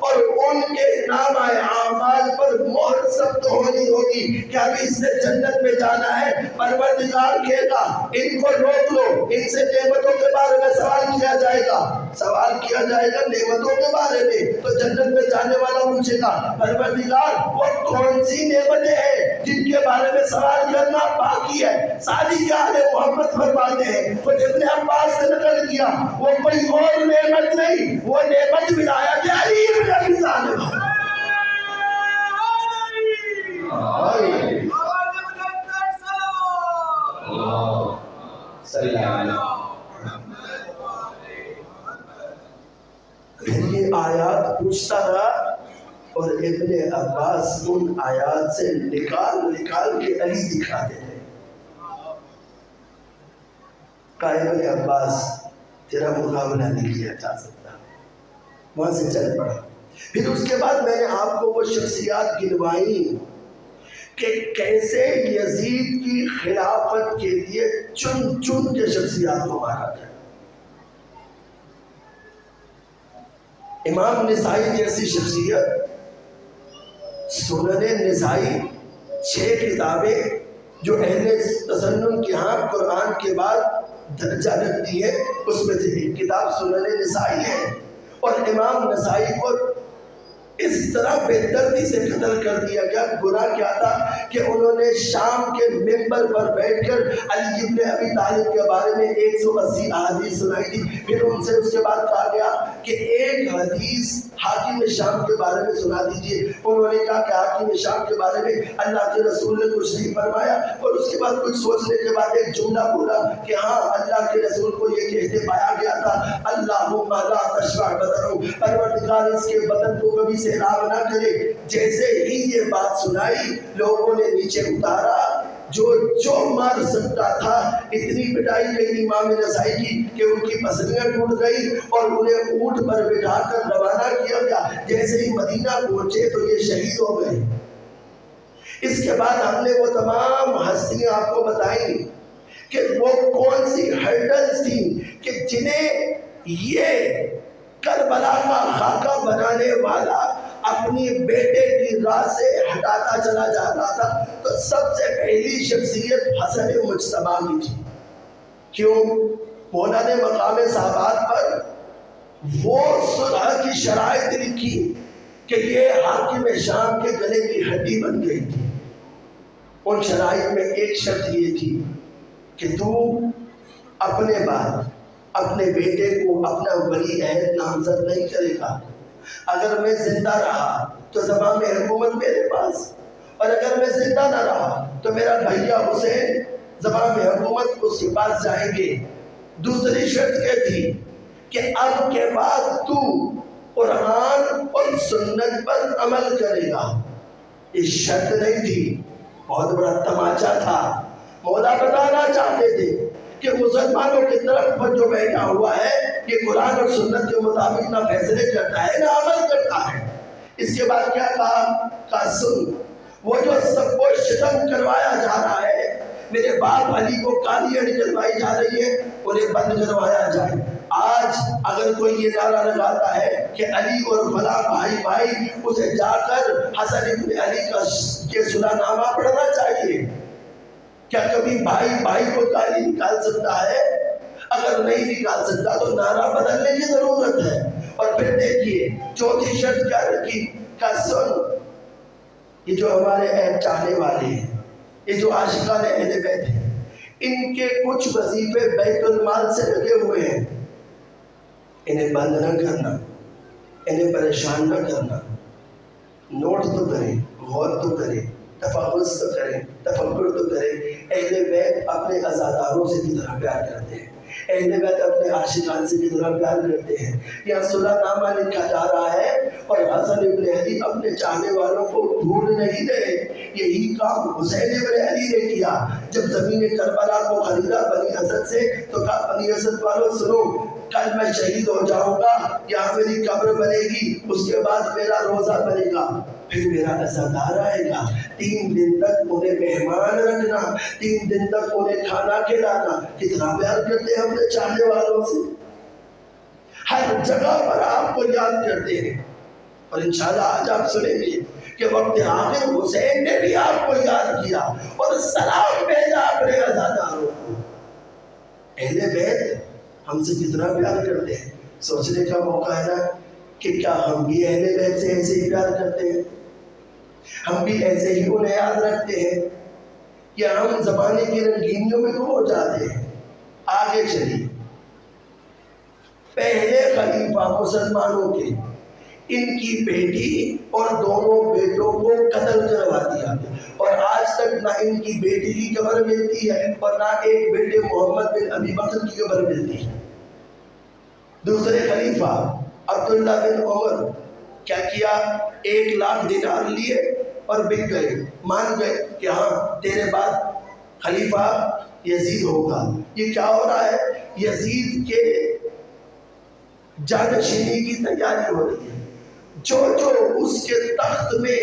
اور ان کے نام اعمال پر مہر ثبت ہونی ہوگی کہ ابھی اس نے جنت میں جانا ہے، پروردگار کہے گا ان کو روک لو، ان سے نعمتوں کے بارے میں سوال کیا جائے گا نعمتوں کے بارے میں۔ تو جنت میں جانے والا پوچھے گا پروردگار وہ کون سی نعمتیں ہیں جن کے بارے میں سوال کرنا باقی ہے؟ ساری آل محمد فرماتے ہیں، وہ ابن عباس سے نقل کیا، وہ کوئی اور نعمت نہیں، وہ نعمت ولایت علی بن ابی طالب ہے۔ پھر یہ آیات پوچھتا رہا اور ابن عباس ان آیات سے نکال کے علی دکھاتے تھے۔ کہا ابن عباس تیرا مقابلہ نہیں کیا جا سکتا، وہاں سے چل پڑا۔ پھر اس کے بعد میں نے آپ کو وہ شخصیات گنوائیں کہ کیسے یزید کی خلافت کے لیے چن چن کے شخصیات کو مارا گیا۔ امام نسائی جیسی شخصیت، سنن نسائی 6 کتابیں جو اہل تسنن کے ہاں قرآن کے بعد درجہ رکھتی ہے، اس میں سے ایک کتاب سنن نسائی ہے، اور امام نسائی کو اس طرح بے دردی سے قتل کر دیا گیا۔ گناہ کیا تھا کہ انہوں نے شام کے ممبر پر بیٹھ کر علی ابن ابی طالب کے بارے میں 180 احادیث سنائی تھی۔ پھر ان سے اس کے بعد کہا گیا کہ ایک حدیث حاکم شام کے بارے میں سنا دیجئے۔ انہوں نے کہا کہ حاکم شام کے بارے میں اللہ کے رسول نے کچھ نہیں فرمایا، اور اس کے بعد کچھ سوچنے کے بعد ایک جملہ بولا کہ ہاں اللہ کے رسول کو یہ کہتے پایا گیا تھا، اللہم لا تشفع بدنہ، پروردگار اس کے بدن کو کبھی سیراب نہ کرے۔ جیسے ہی یہ بات سنائی لوگوں نے نیچے اتارا، جو مار سکتا تھا۔ اتنی پٹائی گئی امام نسائی کی کہ ان کی پسلیاں ٹوٹ گئی اور انہیں اونٹ پر بٹھا کر روانہ کیا گیا۔ جیسے ہی مدینہ پہنچے تو یہ شہید ہو گئے۔ اس کے بعد ہم نے وہ تمام ہستیاں آپ کو بتائیں کہ وہ کون سی ہرڈلز تھیں کہ جنہیں یہ کربلا کا خاکہ بنانے والا اپنی بیٹے کی راہ سے ہٹاتا چلا جا رہا تھا۔ تو سب سے پہلی شخصیت حسن مجتبیٰ کی تھی۔ کیوں؟ مولا نے مقام صحابات پر وہ صلح کی شرائط لکھی کہ یہ حاکم شام کے گلے کی ہڈی بن گئی تھی۔ ان شرائط میں ایک شرط یہ تھی کہ تو اپنے بعد اپنے بیٹے کو اپنا ولی عہد نامزد نہیں کرے گا۔ اگر میں زندہ رہا تو زمام حکومت میرے پاس، اور اگر میں زندہ نہ رہا تو میرا بھیا حسین زمام حکومت اس کے پاس جائیں گے۔ دوسری شرط یہ تھی کہ اب کے بعد تو قرآن اور سنت پر عمل کرے گا۔ یہ شرط نہیں تھی، بہت بڑا تماچا تھا۔ مولا بتانا چاہتے تھے کہ مسلمانوں کی طرف پر جو بیٹھا ہوا ہے یہ قرآن اور سنت کے مطابق نہ فیصلے کرتا ہے نہ عمل کرتا ہے۔ اس کے بعد کیا کہا؟ سن، وہ جو سب کو شتم کروایا جا رہا ہے، میرے باپ علی کو گالیاں نکلوائی جا رہی ہے، انہیں بند کروایا جائے۔ آج اگر کوئی یہ نعرہ لگاتا ہے کہ علی اور فلاں بھائی اسے جا کر حسن ابن علی کا یہ صلح نامہ پڑھنا چاہیے۔ کیا کبھی بھائی کو گالی نکال سکتا ہے؟ اگر نہیں نکال سکتا تو نعرہ بدلنے کی ضرورت ہے۔ اور پھر دیکھیے چوتھی شرط کیا رکھی؟ کہ سن، یہ جو ہمارے عہد چاہنے والے ہیں، یہ جو عاشقان اہل بیت ہیں، ان کے کچھ وظیفے بیت المال سے لگے ہوئے ہیں، انہیں بند نہ کرنا، انہیں پریشان نہ کرنا۔ نوٹ تو کریں، غور تو کریں، تفحص تو کریں، تفکر تو کریں۔ اہل بیت اپنے عزاداروں سے کتنا پیار کرتے ہیں، اہل بیت اپنے عاشقان سے کتنا پیار کرتے ہیں۔ یہاں صلح نامہ لکھا جا رہا ہے اور حسن ابن علی اپنے چاہنے والوں کو ڈھونڈ نہیں رہے۔ یہی کام حسین ابن علی نے کیا۔ جب زمین کربلا کو خریدا بنی اسد سے تو کہا بنی اسد والوں سنو، کل میں شہید ہو جاؤں گا، یہاں میری قبر بنے گی، اس کے بعد میرا روزہ بنے گا، پھر میرا عزادار آئے گا۔ 3 دن تک انہیں مہمان رکھنا، 3 دن تک انہیں کھانا کھلانا۔ کتنا پیار کرتے ہیں اپنے چاہنے والوں سے، ہر جگہ پر آپ کو یاد کرتے ہیں۔ اور انشاءاللہ آج آپ سنیں گے کہ وقت آخر حسین نے بھی آپ کو یاد کیا اور سلام بھیجا اپنے عزاداروں کو۔ اہل بیت ہم سے کتنا پیار کرتے ہیں، سوچنے کا موقع ہے نا کہ کیا ہم بھی اہل بیت سے ایسے ہی پیار کرتے ہیں؟ ہم بھی ایسے ہی انہیں یاد رکھتے ہیں یا ہم زمانے کی رنگینیوں میں گم ہو جاتے ہیں؟ آگے چلیے، پہلے خلیفہ مسلمانوں کے، ان کی بیٹی اور دونوں بیٹوں کو قتل کروا دیا، اور آج تک نہ ان کی بیٹی کی قبر ملتی ہے اور نہ ایک بیٹے محمد بن ابی بکر کی قبر ملتی ہے۔ دوسرے خلیفہ عبداللہ بن عمر کیا کیا؟ 1 لاکھ دینار لیے اور بک گئے، مان گئے کہ ہاں تیرے بعد خلیفہ یزید ہوگا۔ یہ کیا ہو رہا ہے؟ یزید کے جانشینی کی تیاری ہو رہی ہے۔ جو اس کے تخت میں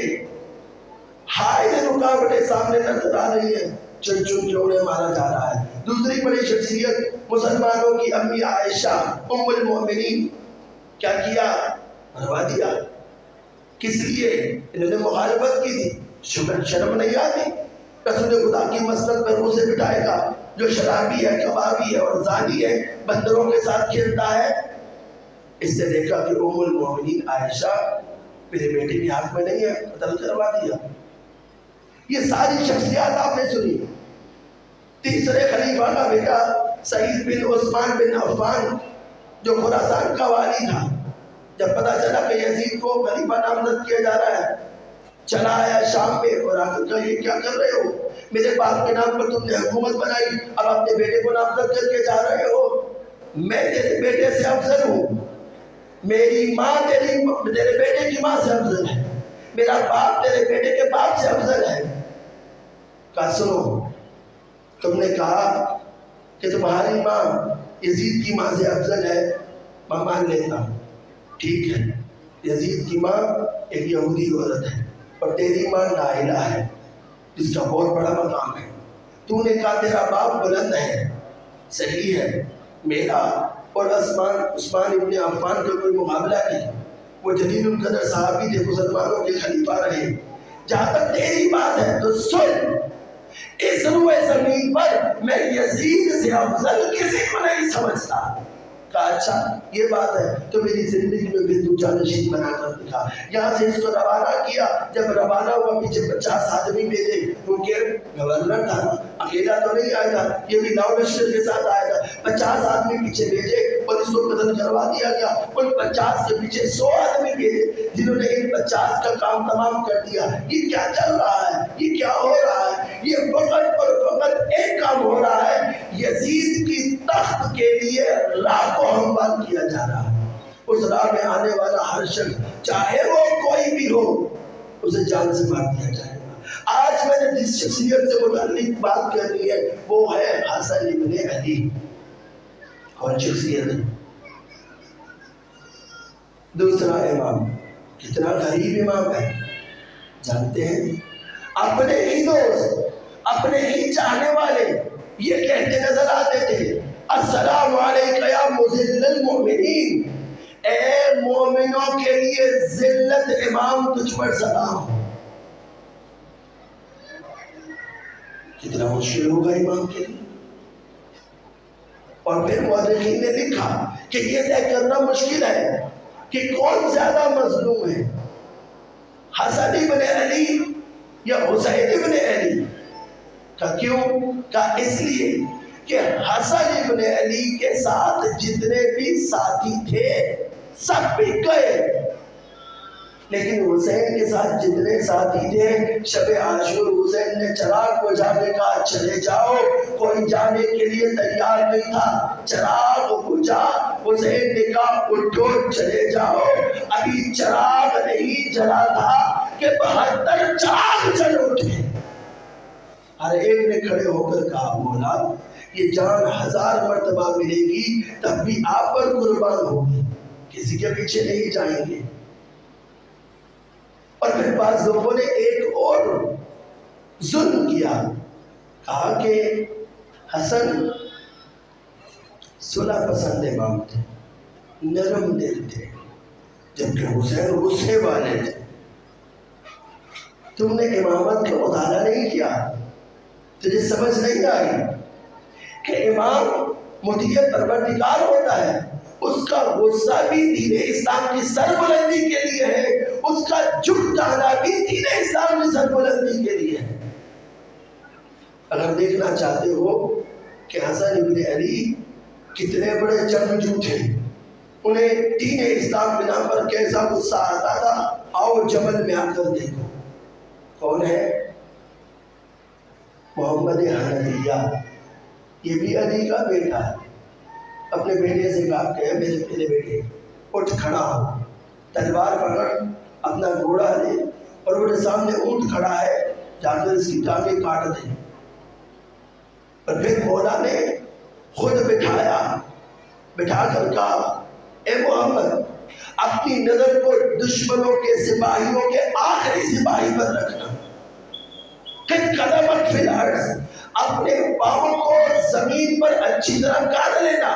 حائل رکاوٹیں سامنے نظر آ رہی ہیں، چن چن کے انہیں مارا جا رہا ہے۔ دوسری بڑی شخصیت مسلمانوں کی امی عائشہ ام المؤمنین کیا کیا؟ مروا دیا۔ کس لیے؟ انہوں نے مخالفت کی تھی۔ شرم نہیں آتی؟ رسول خدا کی مسجد پر اسے بٹھائے گا جو شرابی ہے، کبابی ہے اور زانی ہے، بندروں کے ساتھ کھیلتا ہے۔ اس سے دیکھا کہ ام المؤمنین عائشہ میرے بیٹے کی حق میں نہیں ہے، قتل کروا دیا۔ یہ ساری شخصیات آپ نے سنی۔ تیسرے خلیفہ کا بیٹا سعید بن عثمان بن عفان جو خراسان کا والی تھا، جب پتا چلا کہ یزید کو خلیفہ نامزد کیا جا رہا ہے، چلا آیا شام میں اور آ کر کہا یہ کیا کر رہے ہو؟ میرے باپ کے نام پر تم نے حکومت بنائی، اب اپنے بیٹے کو نامزد کر کے جا رہے ہو؟ میں تیرے بیٹے سے افضل ہوں، میری ماں تیرے بیٹے کی ماں سے افضل ہے، میرا باپ تیرے بیٹے کے باپ سے افضل ہے۔ کہا سنو، تم نے کہا کہ تمہاری ماں یزید کی ماں سے افضل ہے، میں مان لیتا ہوں، ٹھیک ہے، یزید کی ماں ایک یہودی عورت ہے اور تیری ماں نائلہ ہے جس کا بہت بڑا مقام ہے۔ تو نے کہا تیرا باپ بلند ہے، صحیح ہے، میرا اور عثمان ابن عفان کا کوئی مقابلہ نہیں، وہ جلیل القدر صحابی تھے، مسلمانوں کے خلیفہ رہے۔ جہاں تک تیری بات ہے تو سن، اس روئے زمین پر میں یزید سے افضل کسی کو نہیں سمجھتا۔ کہا اچھا یہ بات ہے تو میری زندگی میں بھی تو جانشین بنا کر دکھا۔ یہاں سے اس کو روانہ کیا، جب روانہ ہوا پیچھے 50 آدمی بھیجے، کیونکہ گورنر تھا، اکیلا تو نہیں آیا تھا، یہ بھی لاؤ لشکر کے ساتھ آیا تھا۔ 50 آدمی پیچھے بھیجے اور اس کو قتل کروا دیا گیا۔ ان 50 کے پیچھے 100 آدمی بھیجے جنہوں نے ان 50 کا کام تمام کر دیا۔ یہ کیا چل رہا ہے؟ یہ کیا ہو رہا ہے؟ یہ فقط اور فقط ایک کام ہو رہا ہے، یزید کی تخت کے لیے راہ کو ہموار کیا جا رہا ہے۔ اس راہ میں آنے والا ہر شخص چاہے وہ کوئی بھی ہو اسے جان سے مار دیا جائے گا۔ آج میں نے جس شخصیت سے متعلق بات کرنی ہے وہ ہے حسن ابن علی۔ اور شخصیت دوسرا امام، کتنا غریب امام ہے جانتے ہیں؟ اپنے ہی دوست، اپنے ہی چاہنے والے یہ کہتے نظر آتے تھے، السلام علیکم یا مذل المؤمنین، اے مومنوں کے لیے ذلت امام تجھ پر سلام۔ کتنا مشکل ہوگا امام کے لیے۔ اور پھر مؤرخین نے لکھا کہ یہ طے کرنا مشکل ہے کہ کون زیادہ مظلوم ہے، حسن ابن علی یا حسین ابن علی۔ کا کیوں؟ کا اس لیے کہ حسن ابن علی کے ساتھ جتنے بھی ساتھی تھے سب بھی گئے، لیکن حسین کے ساتھ جتنے ساتھی تھے شب عاشور حسین نے چراغ کو جا کے کہا چلے جاؤ، کوئی جانے کے لیے تیار نہیں تھا، چراغ بجھا، حسین نے کہا اٹھو چلے جاؤ، ابھی چراغ نہیں جلا تھا کہ 72 چراغ جل اٹھے۔ ہر ایک نے کھڑے ہو کر کہا مولا یہ جان 1000 مرتبہ ملے گی تب بھی آپ پر قربان ہوگی، کسی کے پیچھے نہیں جائیں گے۔ اور پھر بعض لوگوں نے ایک اور ظلم کیا، کہا کہ حسن صلح پسند امام تھے، نرم دل تھے، جبکہ حسین غصے والے تھے۔ تم نے امامت کا مطالعہ نہیں کیا، تجھے سمجھ نہیں آئی کہ امام مطیع پروردگار ہوتا ہے، اس کا غصہ بھی دین اسلام کی سربلندی کے لیے ہے، اس کا جھک جانا بھی دین اسلام کی سربلندی کے لیے ہے۔ اگر دیکھنا چاہتے ہو کہ حسن ابن علی کتنے بڑے جنگجو تھے، انہیں دین اسلام کے نام پر کیسا غصہ آتا تھا، آؤ جبل میں آ کر دیکھو۔ کون ہے؟ محمد حنفیہ، یہ بھی علی کا بیٹا ہے۔ اپنے بیٹے سے کہا کہ میرے پہلے بیٹے اٹھ کھڑا ہو، تلوار پکڑ، اپنا گھوڑا لے اور وہ سامنے اونٹ کھڑا ہے، جا کر اس کی ٹانگیں کاٹ دے۔ اور پھر مولا نے خود بٹھا کر کہا اے محمد اپنی نظر کو دشمنوں کے سپاہیوں کے آخری سپاہی پر رکھنا، قدمت فی الارض، اپنے پاؤں کو زمین پر اچھی طرح گاڑ لینا،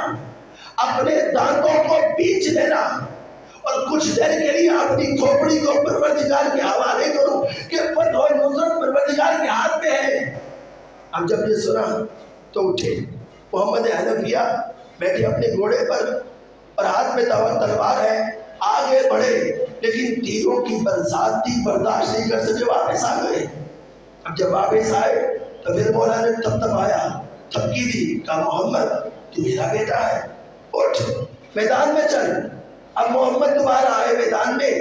اپنے دانتوں کو بیچ لینا اور کچھ دیر کے لیے اپنی کھوپڑی کو پروردگار کے حوالے کرو کہ فتح و نصرت پروردگار کے ہاتھ میں ہے۔ اب جب یہ سنا تو اٹھے محمد حنفیہ، بیٹھے اپنے گھوڑے پر اور ہاتھ میں تلوار ہے، آگے بڑھے لیکن تیروں کی برسات تھی، برداشت نہیں کر سکے، واپس آ گئے۔ اب جب واپس آئے تو پھر مولا نے تھپتھپایا، تھپکی دی، کہا محمد تو میرا بیٹا ہے، اٹھ میدان میں چل۔ اب محمد دوبارہ آئے میدان میں،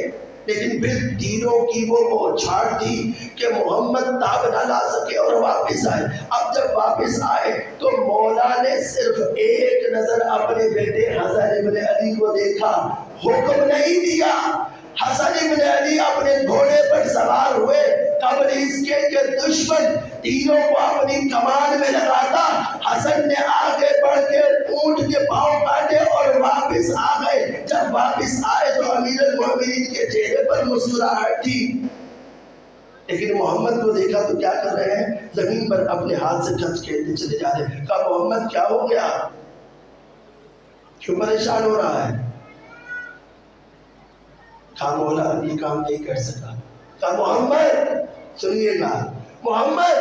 لیکن پھر تیروں کی وہ بوچھاڑ تھی کہ محمد تاب نہ لا سکے اور واپس آئے۔ اب جب واپس آئے تو مولا نے صرف ایک نظر اپنے بیٹے حسن ابن علی کو دیکھا، حکم نہیں دیا۔ حسن ابن علی اپنے گھوڑے پر سوار ہوئے، قبل اس کے کہ دشمن تیروں کو اپنی کمان میں لگاتا، حسن نے آگے بڑھ کے اونٹ کے پاؤں کاٹے اور واپس آ گئے۔ جب واپس آئے تو امیر المومنین کے چہرے پر مسکراہٹ تھی، لیکن محمد کو دیکھا تو کیا کر رہے ہیں؟ زمین پر اپنے ہاتھ سے ٹچ کھیلتے چلے جا رہے ہیں۔ کہا محمد کیا ہو گیا، کیوں پریشان ہو رہا ہے؟ کہا مولا یہ کام نہیں کر سکا۔ کہا محمد سنیے گا، محمد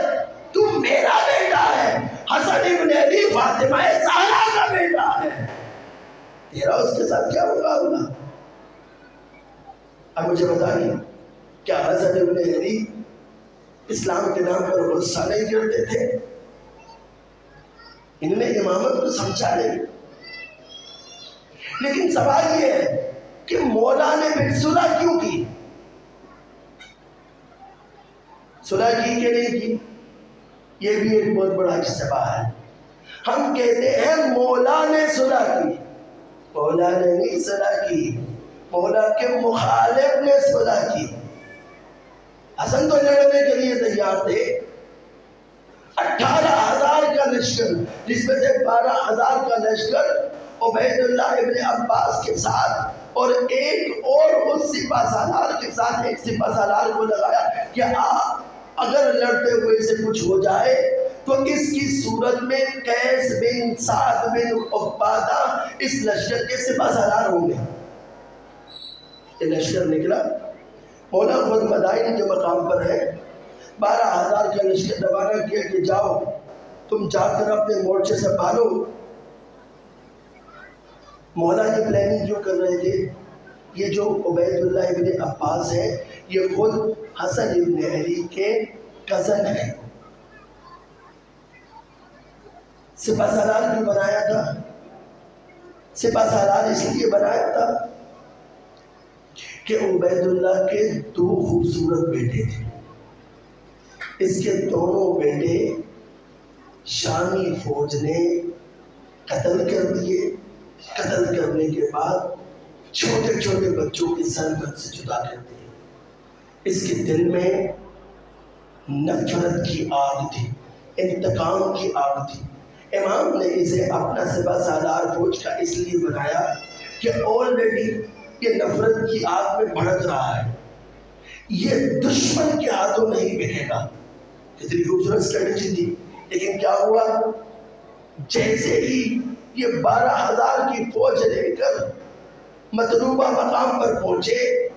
تم میرا بیٹا ہے، حسن ابن علی فاطمہ زہرا کا بیٹا ہے، تیرا اس کے ساتھ کیا مقابلہ؟ اب مجھے بتائیے کیا حسن ابن علی اسلام کے نام پر غصہ نہیں کرتے تھے؟ انہوں نے امامت کو سمجھا نہیں، لیکن سوال یہ ہے کہ مولا نے پھر صلح کیوں کی؟ صلح کی کہ نہیں کی؟ یہ بھی ایک بہت بڑا اشتباہ ہے۔ ہم کہتے ہیں مولا نے صلح کی، مولا نے نہیں صلح کی، مولا کے مخالف نے صلح کی۔ حسن تو لڑنے کے لیے تیار تھے، 18,000 کا لشکر، جس میں سے 12,000 کا لشکر عبید اللہ ابن عباس کے ساتھ اور ایک اور اس سپہ سالار کے ساتھ ایک سپہ سالار کو لگایا کہ اگر لڑتے ہوئے سے کچھ ہو جائے تو اس کی صورت میں قیس بن سعد بن عبادہ اس لشکر کے سپہ سالار ہوں گے۔ یہ لشکر نکلا، مولا خود مدائن کے مقام پر ہے، 12,000 کا لشکر روانہ کیا کہ جاؤ تم جا کر اپنے مورچے سے پالو۔ مولا یہ پلاننگ کیوں کر رہے تھے؟ یہ جو عبید اللہ ابن عباس ہے یہ خود حسن ابن علی کے کزن ہے۔ سپہ سالار کیوں بنایا تھا؟ سپہ سالار اس لیے بنایا تھا کہ عبید اللہ کے 2 خوبصورت بیٹے تھے، اس کے دونوں بیٹے شامی فوج نے قتل کر دیے۔ قتل کرنے کے بعد چھوٹے چھوٹے بچوں کے سر من سے جدا کر دیے۔ اس کے دل میں نفرت کی آگ تھی، انتقام کی آگ تھی۔ امام نے اسے اپنا سپہ سالار فوج کا اس لیے بنایا کہ آلریڈی یہ نفرت کی آگ میں بھڑک رہا ہے، یہ دشمن کے ہاتھوں نہیں بکے گا۔ کتنی خوبصورت اسٹریٹجی تھی، لیکن کیا ہوا؟ جیسے ہی یہ 12,000 کی فوج لے کر مطلوبہ مقام پر پہنچے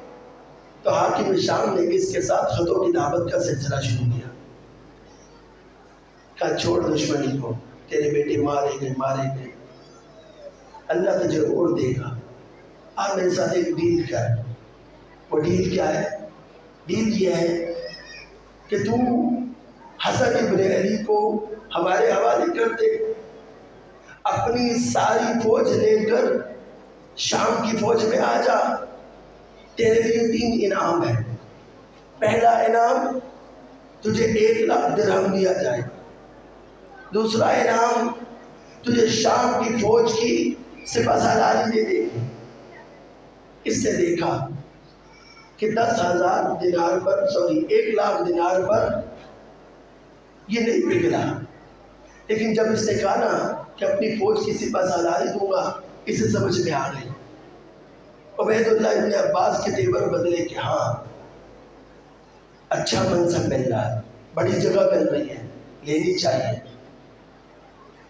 تو حاکم شام نے اس کے ساتھ خطوں کی دعوت کا سلسلہ شروع کیا۔ کہا چھوڑ دشمنی کو، تیرے بیٹے مارے گئے، اللہ تجھے اور دے گا، آپ میرے ساتھ ایک ڈیل کر۔ وہ ڈیل کیا ہے؟ ڈیل یہ ہے کہ تو حسن ابن علی کو ہمارے حوالے کر دے، اپنی ساری فوج لے کر شام کی فوج میں آ جا، تیرے لیے 3 انعام ہیں۔ پہلا انعام تجھے 1 لاکھ درہم دیا جائے، دوسرا انعام تجھے شام کی فوج کی سپہ سالاری دے دے گی۔ اس نے دیکھا کہ 10,000 دینار پر 1 لاکھ دینار پر یہ نہیں پگھلا، لیکن جب اس نے کہا نا کہ اپنی فوج کی سپہ سالاری دوں گا، اسے سمجھ میں آ گئی۔ عبید اللہ ابن عباس کے تیور بدلے کہ ہاں اچھا منصب مل رہا ہے، بڑی جگہ مل رہی ہے، لینی چاہیے۔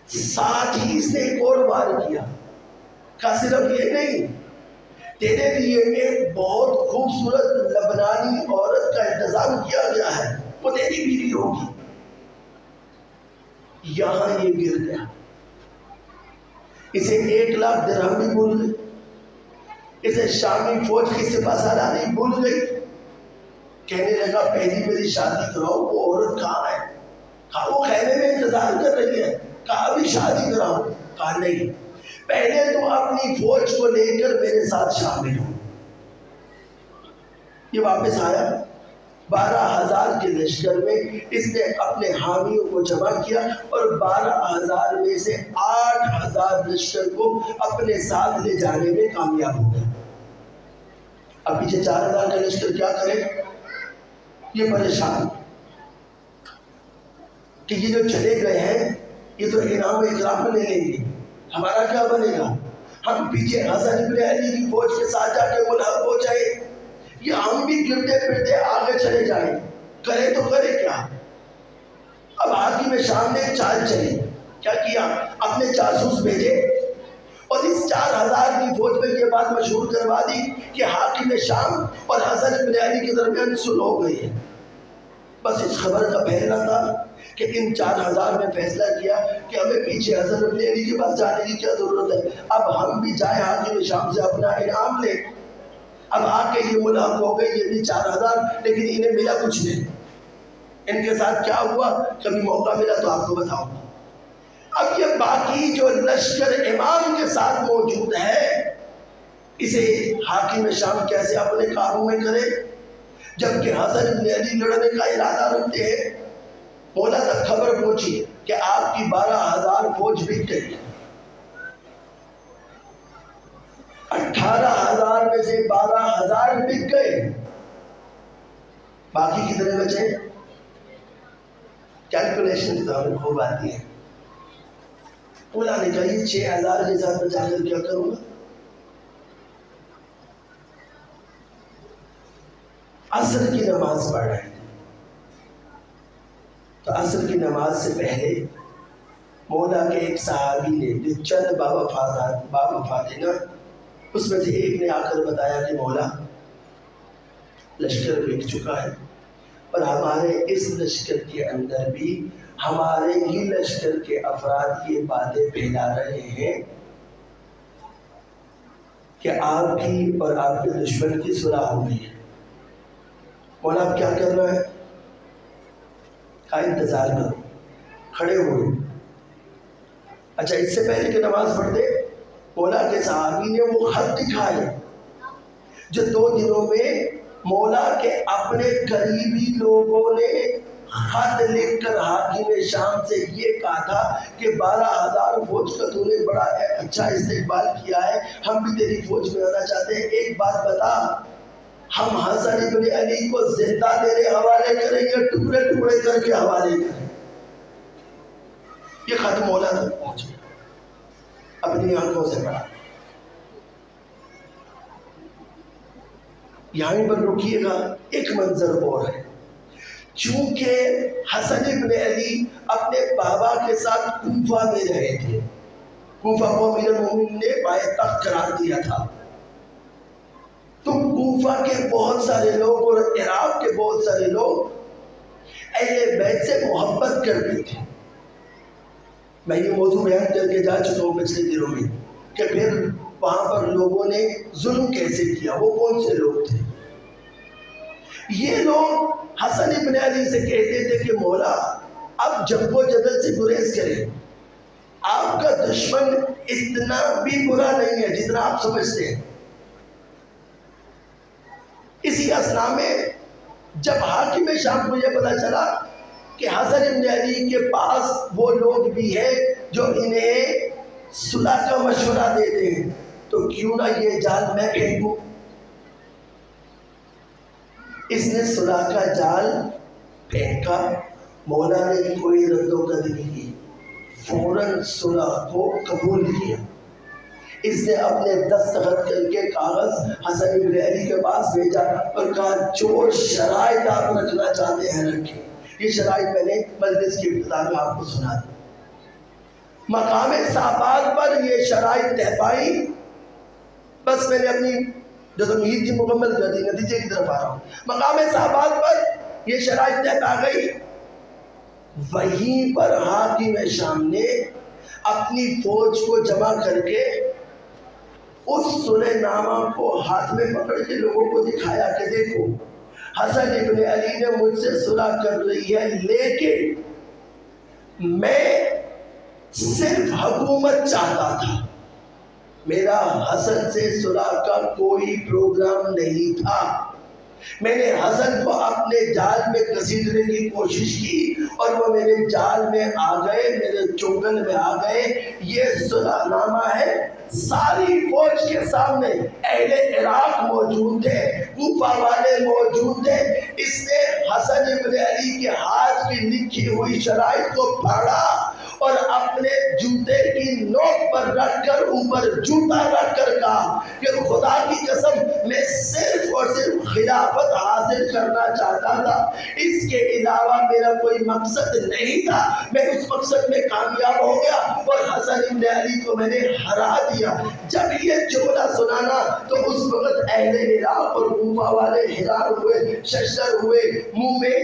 ساتھ ہی اس نے ایک اور وار کیا، کہا صرف یہ نہیں، تیرے لیے ایک بہت خوبصورت لبنانی عورت کا انتظام کیا گیا ہے، وہ تیری بیوی ہوگی۔ یہاں یہ گر گیا، اسے 1 لاکھ درہم بھی بھول گئے، اسے شامی فوج کی سپہ سالاری بھول گئی. کہنے لگا پہلی میری شادی کراؤ. وہ عورت کہاں ہے؟ کہا وہ خیمے میں انتظار کر رہی ہے. کہا ابھی شادی کراؤ. کہا نہیں، پہلے تو اپنی فوج کو لے کر میرے ساتھ شامل ہو. یہ واپس آیا. 12,000 کے لشکر میں اس نے اپنے حامیوں کو جمع کیا اور 12,000 میں سے 8,000 لشکر کو اپنے ساتھ لے جانے میں کامیاب ہو گیا. اب پیچھے 4,000 کا لشکر کیا کرے؟ یہ پریشان کہ یہ جو چلے گئے ہیں یہ تو انعام و اکرام میں لیں گے، ہمارا کیا بنے گا؟ ہم پیچھے حسن ابن علی کی فوج کے ساتھ جا کے ملحق ہو جائے، یا ہم بھی گرتے پھرتے آگے چلے جائیں، کرے تو کرے کیا؟ اب حاکم شام نے چال چلی. کیا کیا؟ اپنے جاسوس بھیجے اور اس 4,000 کی فوج میں یہ بات مشہور کروا دی کہ حاکم شام اور حسن ابن علی کے درمیان صلح ہو گئی ہے. بس اس خبر کا پھیلنا تھا کہ ان 4,000 نے فیصلہ کیا کہ ہمیں پیچھے حسن ابن علی کے پاس جانے کی کیا ضرورت ہے، اب ہم بھی جائیں حاکم شام سے اپنا انعام لیں. اب آ کے یہ ملحق ہو گئی، یہ بھی 4,000، لیکن انہیں ملا کچھ نہیں. ان کے ساتھ کیا ہوا کبھی موقع ملا تو آپ کو بتاؤں گا. اب یہ باقی جو لشکر امام کے ساتھ موجود ہے اسے حاکم شام کیسے اپنے قابو میں کرے، جبکہ حسن بن علی لڑنے کا ارادہ رکھتے ہیں. مولا تک خبر پہنچی کہ آپ کی 12,000 فوج بک گئی. 18,000 میں سے 12,000 بک گئے، باقی کتنے بچے؟ کیلکولیشن تو ہمیں خوب آتی ہے. مولا نے کہا یہ 6,000 کے ساتھ بچا کر کیا کروں گا؟ عصر کی نماز پڑھ رہے تھے تو عصر کی نماز سے پہلے مولا کے ایک صحابی نے جو چند باوفات تھے نا، اس میں سے ایک نے آ کر بتایا کہ مولا لشکر بک چکا ہے اور ہمارے اس لشکر کے اندر بھی ہمارے ہی لشکر کے افراد یہ باتیں پھیلا رہے ہیں کہ آپ کی اور آپ کے دشمن کی صلح ہو گئی ہے. مولا اب کیا کرنا ہے؟ کا انتظار کرو. کھڑے ہوئے. اچھا اس سے پہلے کہ نماز پڑھ دے مولا کے صحابی نے وہ خط دکھائے جو 2 دنوں میں مولا کے اپنے قریبی لوگوں نے خط لکھ کر حاکم شام سے یہ کہا تھا کہ 12,000 فوج کا تو نے بڑا اچھا استقبال کیا ہے، ہم بھی تیری فوج میں آنا چاہتے ہیں. ایک بات بتا، ہم حسن ابن علی کو زندہ تیرے حوالے کریں یا ٹکڑے ٹکڑے کر کے حوالے کریں؟ یہ خط مولا تک پہنچ گیا، اپنی آنکھوں سے پڑھا. یہیں پر رکیے گا، ایک منظر اور ہے. چونکہ حسن ابن علی اپنے بابا کے ساتھ کوفہ میں رہے تھے، کوفہ کو امیر المومنین نے پائے-تخت قرار دیا تھا، تو کوفہ کے بہت سارے لوگ اور عراق کے بہت سارے لوگ اہل بیت سے محبت کرتے تھے. میں یہ موضوع بیان کر کے جا چکا ہوں پچھلے دنوں میں کہ پھر وہاں پر لوگوں نے ظلم کیسے کیا، وہ کون سے لوگ تھے. یہ لوگ حسن ابن علی سے کہتے تھے کہ مولا اب جنگ و جدل سے گریز کریں، آپ کا دشمن اتنا بھی برا نہیں ہے جتنا آپ سمجھتے ہیں. اسی اثنا میں جب حاکم شام کو یہ پتا چلا کہ حسن ابن علی کے پاس وہ لوگ بھی ہیں جو انہیں صلح کا مشورہ دیتے ہیں، تو کیوں نہ یہ جال میں پھینکوں. اس نے صلح کا جال پھینکا. مولا نے کوئی رد و بدل نہیں کی، فوراً صلح کو قبول کیا. اس نے اپنے دستخط کر کے کاغذ حسن ابن علی کے پاس بھیجا اور کہا جو شرائط آپ رکھنا چاہتے ہیں رکھیں. یہ شرائط میں نے مجلس کی ابتدا میں آپ کو سنا دی. مقام صحابات پر یہ شرائط طے پائی. بس میں نے اپنی جو تمہید کی مکمل کر دی، نتیجے کی طرف آ رہا ہوں. مقام صحابات پر یہ شرائط طے پا گئی. وہیں پر حاکم شام نے اپنی فوج کو جمع کر کے اس صلح نامہ کو ہاتھ میں پکڑ کے لوگوں کو دکھایا کہ دیکھو حسن ابن علی نے مجھ سے صلح کر رہی ہے، لیکن میں صرف حکومت چاہتا تھا، میرا حسن سے صلح کا کوئی پروگرام نہیں تھا۔ میں نے حسن کو اپنے جال میں گھسیٹنے کی کوشش کی اور وہ میرے جال میں آ گئے، میرے چنگل میں آ گئے۔ یہ صلح نامہ ہے، ساری فوج کے سامنے اہل عراق موجود تھے، کوفہ والے موجود تھے۔ اس نے حسن ابن علی کے ہاتھ کی لکھی ہوئی شرائط کو پڑھا اور اپنے جوتے کی نوک پر رکھ کر اوپر جوتا رکھ کر کہا کہ خدا کی قسم میں صرف اور صرف خلافت حاصل کرنا چاہتا تھا، اس کے علاوہ میرا کوئی مقصد نہیں تھا۔ میں اس مقصد میں کامیاب ہو گیا اور حسن ابن علی کو میں نے ہرا دیا۔ جب یہ جملہ سنانا تو اس وقت اہل عراق اور کوفہ والے حیران ہوئے، ششدر ہوئے، منہ میں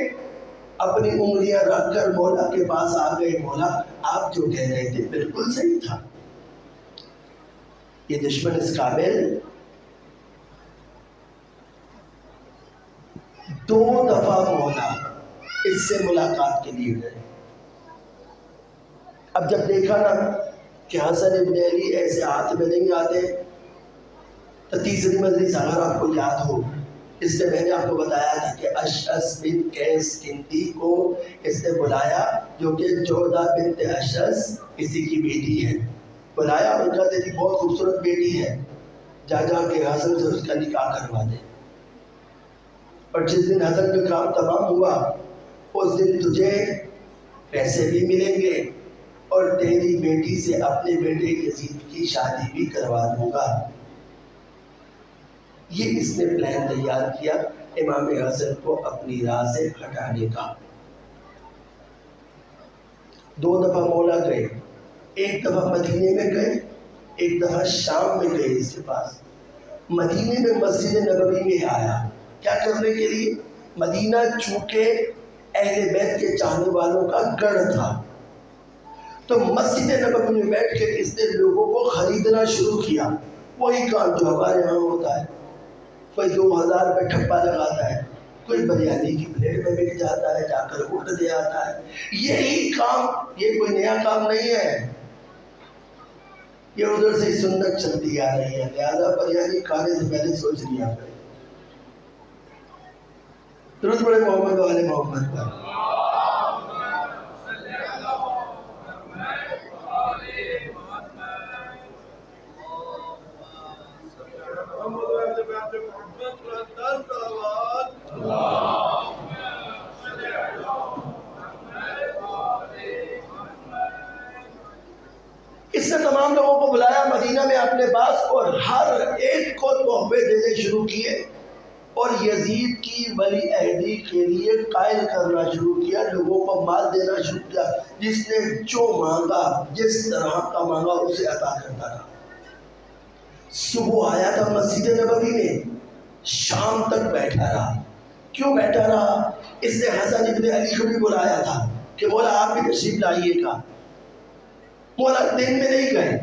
اپنی انگلیاں رکھ کر مولا کے پاس آ گئے۔ مولا آپ جو کہہ رہے تھے بالکل صحیح تھا، یہ دشمن اس قابل 2 دفعہ مولا اس سے ملاقات کے لیے گئے۔ اب جب دیکھا نا کہ حسن ابن علی ایسے ہاتھ میں نہیں آتے، تو تیسری مجلس اگر آپ کو یاد ہو، اس سے میں نے آپ کو بتایا تھا کہ اشعث بن قیس کندی کو اس نے بلایا، جو کہ جودہ بنت اشعث اسی کی بیٹی ہے۔ بلایا اور کہا تیری بہت خوبصورت بیٹی ہے، جا جا کے حسن سے اس کا نکاح کروا دے، اور جس دن حسن کا کام تمام ہوا اس دن تجھے پیسے بھی ملیں گے اور تیری بیٹی سے اپنے بیٹے یزید کی شادی بھی کروا دوں گا۔ یہ اس نے پلان تیار کیا امام حسن کو اپنی راہ سے ہٹانے کا۔ 2 دفعہ مولا گئے، ایک دفعہ مدینے میں گئے، ایک دفعہ شام میں گئے اس کے پاس۔ مدینے میں مسجد نبوی میں آیا، کیا کرنے کے لیے؟ مدینہ چونکہ اہل بیت کے چاہنے والوں کا گڑھ تھا، تو مسجد نبوی میں بیٹھ کے اس نے لوگوں کو خریدنا شروع کیا۔ وہی کام جو ہمارے یہاں ہوتا ہے، کوئی 2000 روپے ٹھپا لگاتا ہے، کوئی بریانی کی پلیٹ میں بک جاتا ہے، جا کر اٹھ دے آتا ہے۔ یہی کام، یہ کوئی نیا کام نہیں ہے، یہ ادھر سے سنت چلتی آ رہی ہے، لہذا بریانی کھانے سے پہلے سوچ لیا کرے۔ درود پڑھے محمد والے محمد پر۔ اس نے تمام لوگوں کو بلایا مدینہ میں اپنے پاس اور ہر ایک کو تحفے دینے شروع کیے اور یزید کی ولی عہدی کے لیے قائل کرنا شروع کیا، لوگوں کو مال دینا شروع کیا، جس نے جو مانگا جس طرح کا مانگا اسے عطا کرتا رہا۔ صبح آیا تھا مسجد نبوی میں، شام تک بیٹھا رہا۔ کیوں بیٹھا رہا؟ اس نے حسن ابن علی کو بھی بلایا تھا کہ مولا آپ بھی تشریف لائیے گا۔ مولا دن میں نہیں گئے،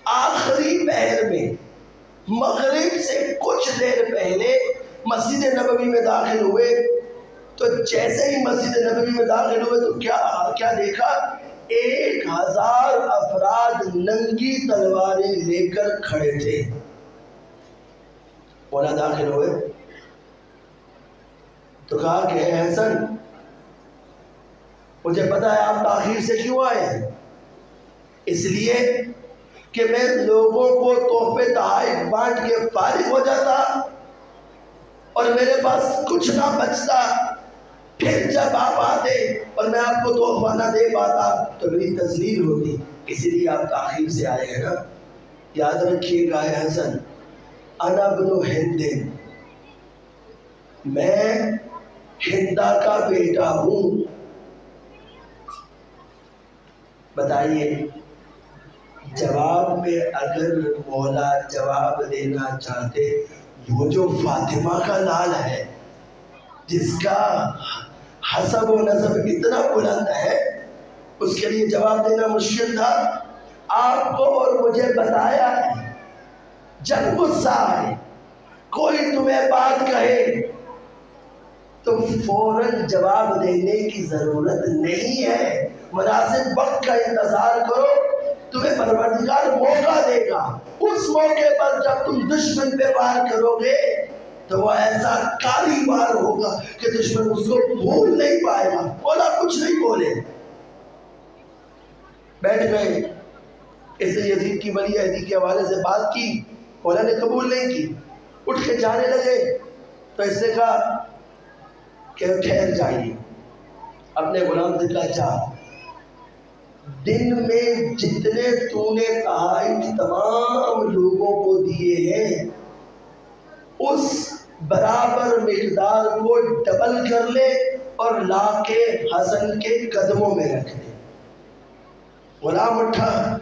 آخری پہر میں مغرب سے کچھ دیر پہلے مسجد نبوی میں داخل ہوئے، تو جیسے ہی مسجد نبوی میں داخل ہوئے تو کیا دیکھا؟ 1000 افراد ننگی تلواریں لے کر کھڑے تھے۔ مولا داخل ہوئے تو کہا کہ اے حسن، مجھے پتا ہے آپ تاخیر سے کیوں آئے ہیں، اس لیے کہ میں لوگوں کو تحفے تحائف بانٹ کے فارغ ہو جاتا اور میرے پاس کچھ نہ بچتا، پھر جب آپ آتے اور میں آپ کو تحفہ نہ دے پاتا تو میری تذلیل ہوتی، اسی لیے آپ تاخیر سے آئے ہیں نا۔ یاد رکھیے گا اے حسن، انا ابن ہند، میں ہندا کا بیٹا ہوں۔ بتائیے جواب میں اگر مولا جواب دینا چاہتے، وہ جو فاطمہ کا لال ہے جس کا حسب و نسب اتنا بلند ہے، اس کے لیے جواب دینا مشکل تھا؟ آپ کو اور مجھے بتایا ہے جب غصہ آئے کوئی تمہیں بات کہے تم فوراً جواب دینے کی ضرورت نہیں ہے، مناسب وقت کا انتظار کرو، تمہیں پروردگار موقع دے گا۔ اس موقع پر جب تم دشمن پہ وار کرو گے تو وہ ایسا کاری وار ہوگا کہ دشمن اس کو بھول نہیں پائے گا۔ مولا کچھ نہیں بولے، بیٹھ گئے۔ اس نے یزید کی ولی عہدی کے حوالے سے بات کی، مولا نے قبول نہیں کی، اٹھ کے جانے لگے تو اس نے کہا کہ ٹھہر جائیے، اپنے غلام سے کہا جا، دن میں جتنے تو نے تحائف تمام لوگوں کو دیے ہیں اس برابر مقدار کو ڈبل کر لے اور لا کے حسن کے قدموں میں رکھ دے۔ غلام اٹھا،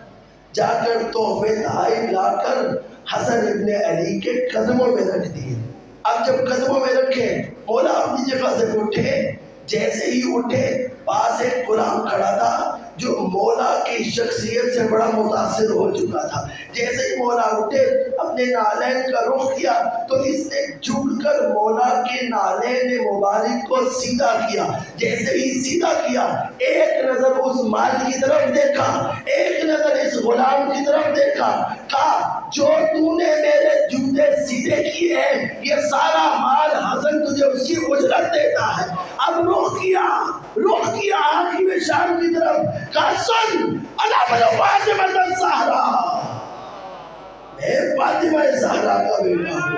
جا کر تحفے تحائف لا کر حسن ابن علی کے قدموں میں رکھ دیے۔ اب جب قدموں میں رکھے، مولا اپنی جگہ سے اٹھے، جیسے ہی اٹھے پاس ایک غلام کھڑا تھا جو مولا کی شخصیت سے بڑا متاثر ہو چکا تھا۔ جیسے ہی مولا اٹھے اپنے نالین کا رخ کیا تو اس نے جھک کر مولا کے نالین مبارک کو سیدھا کیا۔ جیسے ہی سیدھا کیا ایک نظر اس مال کی طرف دیکھا، ایک نظر اس غلام کی طرف دیکھا، کہا جو تو نے میرے جوتے سیدھے کیے ہیں یہ سارا مال حسن تجھے اس کی اجرت دیتا ہے۔ اب رخ کیا حاکم شام کی طرف، کہا سن انا بن فاطمہ الزہرا، میں فاطمہ زہرا کا بیٹا ہوں۔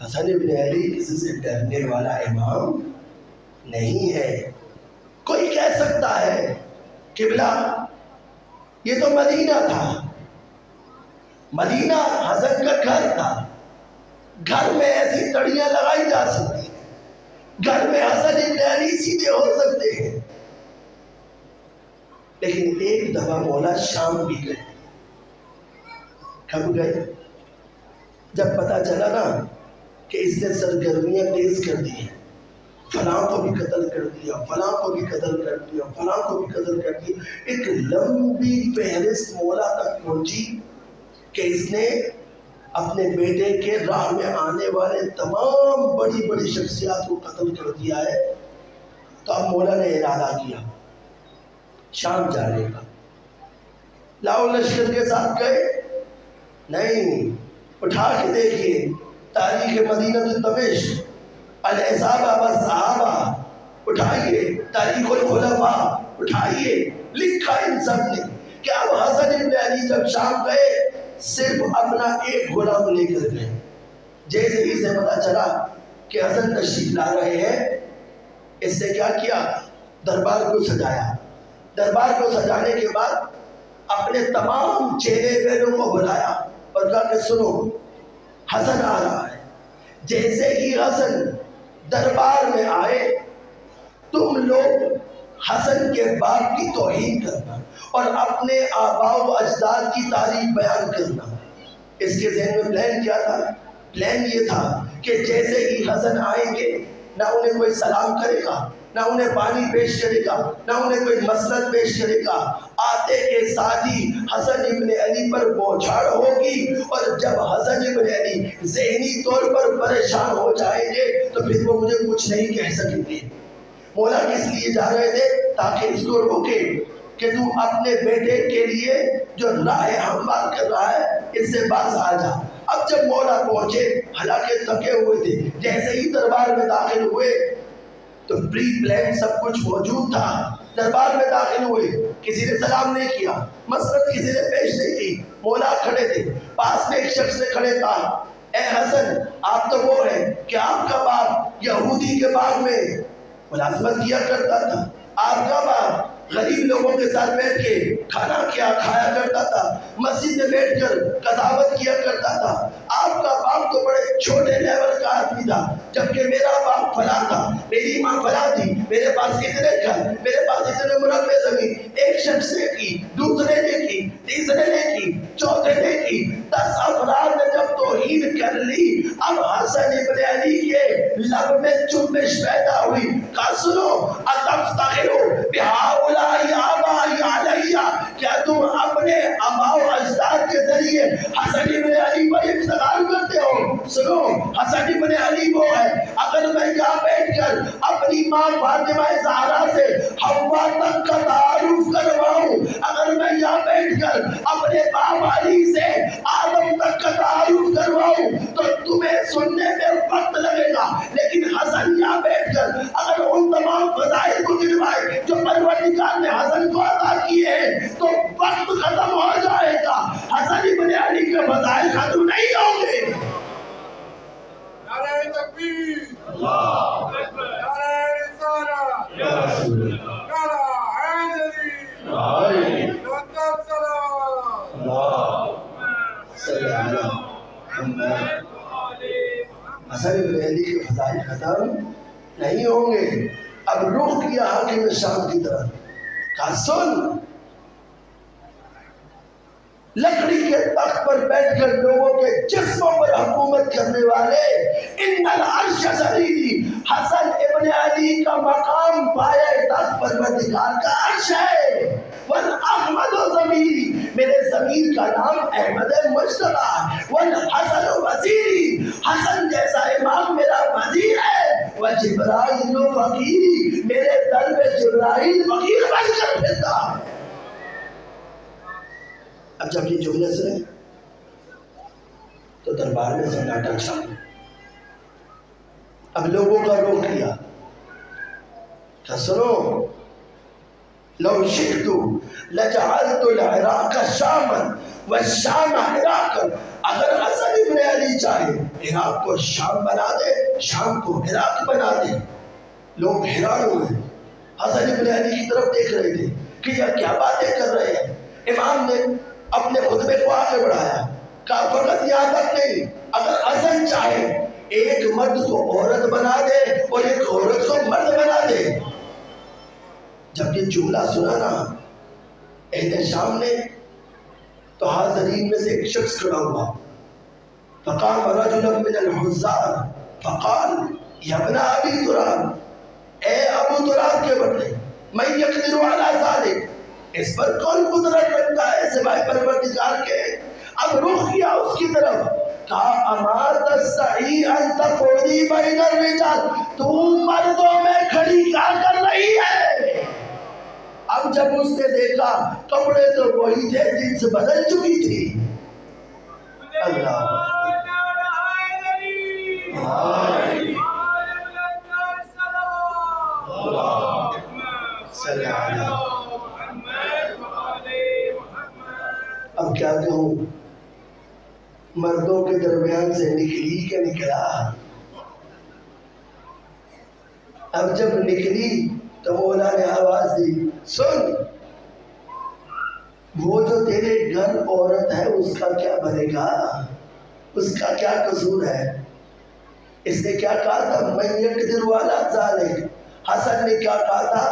حسن ابن علی کسی سے ڈرنے والا امام نہیں ہے۔ کوئی کہہ سکتا ہے قبلہ یہ تو مدینہ تھا، مدینہ حسن کا گھر تھا، گھر میں ایسی تڑیاں لگائی جا سکتی ہیں، گھر میں حسن ابن علی سیدھے ہو سکتے ہیں۔ لیکن ایک دفعہ مولا شام بھی گئے۔ کب گئے؟ جب پتا چلا نا کہ اس نے سرگرمیاں تیز کر دی ہیں، فلاں کو بھی قتل کر دیا، فلاں کو بھی قتل کر دیا، فلاں کو بھی قتل کر دیا، ایک لمبی فہرست مولا تک پہنچی کہ اس نے اپنے بیٹے کے راہ میں آنے والے تمام بڑی بڑی شخصیات کو قتل کر دیا ہے۔ تو اب مولا نے ارادہ کیا شام جانے کا۔ لاؤ لشکر کے ساتھ گئے؟ نہیں، اٹھا کے دیکھیے تاریخ مدینہ دمشق، الاصابہ والصحابہ اٹھائیے، تاریخ الخلفاء اٹھائیے، لکھا ان سب نے کہ اب حسن ابن علی جب شام گئے صرف اپنا ایک غلام لے کر گئے۔ جیسے ہی سے پتا چلا کہ حسن تشریف لا رہے ہیں، اس نے کیا کیا؟ دربار کو سجایا۔ دربار کو سجانے کے بعد اپنے تمام چہرے پہلوں کو بلایا اور کہا کہ سنو حسن آ رہا ہے۔ جیسے ہی حسن دربار میں آئے تم لوگ حسن کے باپ کی توہین کرنا اور اپنے آباء و اجداد کی تعریف بیان کرنا۔ اس کے ذہن میں پلان کیا تھا؟ پلان یہ تھا کہ جیسے ہی حسن آئیں گے نہ انہیں کوئی سلام کرے گا، نہ انہیں پانی پیش کرے گا، نہ انہیں کوئی مسند پیش کرے گا۔ آتے کے ساتھ ہی حسن ابن علی پر بوچھاڑ ہوگی اور جب حسن ابن علی ذہنی طور پر پریشان ہو جائیں گے تو پھر وہ مجھے کچھ نہیں کہہ سکیں گے۔ مولا کس لیے جا رہے تھے؟ تاکہ اس کو روکے کہ تو اپنے بیٹے کے لیے جو راہ ہموار کر رہا ہے اس سے باز آ جا۔ اب جب مولا پہنچے حالانکہ تھکے ہوئے تھے، جیسے ہی دربار میں داخل ہوئے تو پری پلان سب کچھ موجود تھا۔ دربار میں داخل ہوئے، کسی نے سلام نہیں کیا، مسند کسی نے پیش نہیں کی۔ مولا کھڑے تھے، پاس میں ایک شخص نے کھڑے کہا اے حسن آپ تو وہ ہیں کہ آپ کا باپ یہودی کے باغ میں ملازمت کیا کرتا تھا، آپ کا باپ غریب لوگوں کے ساتھ بیٹھ کے کھانا کھایا کرتا تھا، مسجد میں بیٹھ کر قضاوت کیا کرتا تھا۔ آپ کا باپ تو بڑے چھوٹے لیول کا آدمی تھا، جبکہ میرا باپ فلاں تھا، میری ماں فلاں تھی، میرے پاس اتنے گھر، میرے پاس اتنے مربع زمین۔ ایک شخص نے کی، دوسرے نے کی، تیسرے نے کی، چوتھے نے کی، 10 افراد نے جب توہین کر لی، اب حسن ابن علی کے لب میں چنبش پیدا ہوئی۔ کہا سنو، اتفتخروا بہؤلاء آباء علیہ، کیا تم اپنے آباء و اجداد کے ذریعے حسن ابن علی پر افتخار کرتے ہو؟ سنو، حسن ابن علی وہ ہے، اگر میں یہاں بیٹھ کر اپنی ماں فاطمہ زہرا سے حوا تک کا تعارف کرواؤں، اگر میں یہاں بیٹھ کر اپنے باپ علی سے آدم تک کا تعارف کرواؤں تو تمہیں سننے میں وقت لگے گا، لیکن حسن یہاں بیٹھ کر اگر ان تمام فضائل کو گنوائے جو پروردگار نے حسن کو عطا کیے ہیں تو وقت ختم ہو جائے گا، حسن ابن علی کے فضائل ختم نہیں ہوں گے۔ نعرہ تکبیر، اللہ اکبر، نعرہ رسالت، یا رسول اللہ، نعرہ حیدری، لطف السلام، اللہ صلی اللہ محمد۔ حسن ابن علی کے فضائل ختم نہیں ہوں گے۔ اب رخ کیا حاکم شام کی طرف، کہا سن، لکڑی کے تخت پر بیٹھ کر لوگوں کے جسموں پر حکومت کرنے والے ان العرش سریری، حسن ابن علی کا مقام پائے تخت پروردگار کا عرش ہے۔ والاحمد ضمیری، میرے ضمیر کا نام احمد مجتبیٰ ہے۔ والحسن وزیری، حسن جیسا امام میرا وزیر ہے۔ وجبرائیل فقیری، میرے در میں جبرائیل فقیر بن کر پھرتا ہے۔ اب جب یہ جملے سنے تو دربار میں سناٹا چھا گیا۔ اب لوگوں کا رخ کیا کہ سنو، لو شئت لجعلت العراق شاما والشام عراقا، اگر حسن ابن علی چاہے عراق کو شام بنا دے، شام کو عراق بنا دے۔ لوگ حیران ہوئے، حسن ابن علی کی طرف دیکھ رہے تھے کہ یہ کیا باتیں کر رہے ہیں۔ امام نے اپنے خطبے کو آگے بڑھایا، کہا فقط یہاں تک نہیں، اگر حسن چاہے ایک مرد کو عورت بنا دے اور ایک عورت کو مرد بنا دے۔ جب یہ جملہ سنا نا اہل شام نے تو حاضرین میں سے ایک شخص کھڑا ہوا، فقام رجل من الحزار فقال یا ابن ابی تراب، اے ابو تراب کے بدلے، من یقدر علی ذلک، اس پر کون قدرت رکھتا ہے سوائے پروردگار کے۔ اب رخ کیا اس کی طرف، کہا اما تستحی ان تقعدی بین الرجال، تو مردوں میں کھڑی کیا کر رہی ہے؟ اب جب اس نے دیکھا کپڑے تو وہی تھے جن سے بدل چکی تھی۔ اللہ اب کیا کہوں، مردوں کے درمیان سے نکلی کہ نکلا۔ اب جب نکلی تو مولا نے آواز دی، سن، وہ جو تیرے گھر عورت ہے اس کا کیا بنے گا، اس کا کیا قصور ہے؟ اس نے کیا کہا تھا، من یقدر علی ذلک، حسن نے کیا کہا تھا،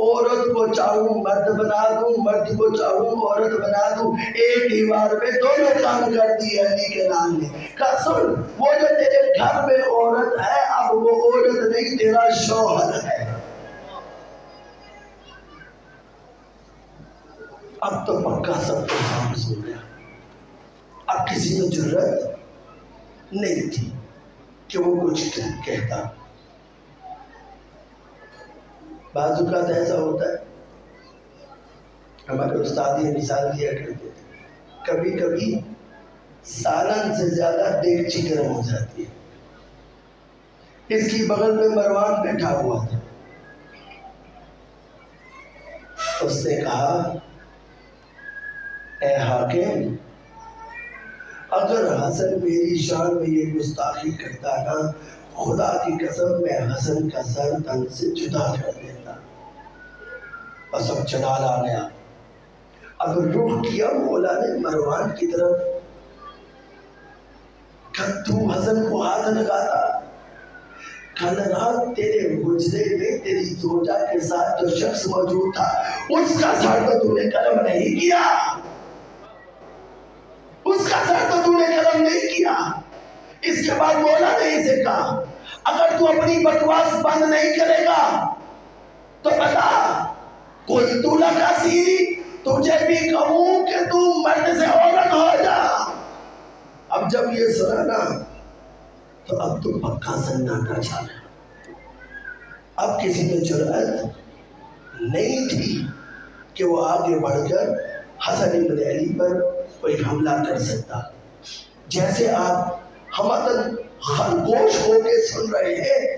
عورت کو چاہوں مرد بنا دوں، مرد کو چاہوں عورت بنا دوں، ایک ہی بار میں دونوں کام کر دیے علی کے نام نے۔ کہا سن، وہ جو تیرے گھر میں عورت ہے اب وہ عورت نہیں، تیرا شوہر ہے۔ اب تو پکا سب کو سامنے ہو گیا، اب کسی میں جرأت نہیں تھی کہ وہ کچھ کہتا۔ بعض اوقات ایسا ہوتا ہے، ہمارے استاد یہ مثال دیا کرتے تھے، کبھی کبھی سالن سے زیادہ دیگچی گرم ہو جاتی ہے۔ اس کی بغل میں مروان بیٹھا ہوا تھا، اس نے کہا اے حاکم، اگر حسن میری شان میں یہ گستاخی کرتا نا، خدا کی قسم میں حسن کا سر تن سے جدا کر دیتا۔ بس اب جلال آ گیا. اب رخ کیا مولا نے مروان کی طرف. کل تو حسن کو ہاتھ لگاتا, کل رات تیرے حجرے میں تیری زوجہ کے ساتھ جو شخص موجود تھا اس کا سر تو تو نے قلم نہیں کیا, اس کا سر تو تو نے قلم نہیں کیا. اس کے بعد مولا نے اسے کہا اگر تو اپنی بکواس بند نہیں کرے گا تو بتا کوئی تو لگا سی تجھے بھی کہوں کہ تو مرد سے عورت ہو جا. اب جب یہ سنا نا تو اب تو پکا سناٹا چھا گیا. اب کسی میں جرأت نہیں تھی کہ وہ آگے بڑھ کر حسن ابن علی پر کوئی حملہ کر سکتا. جیسے آپ ہماتن خرگوش ہو کے سن رہے ہیں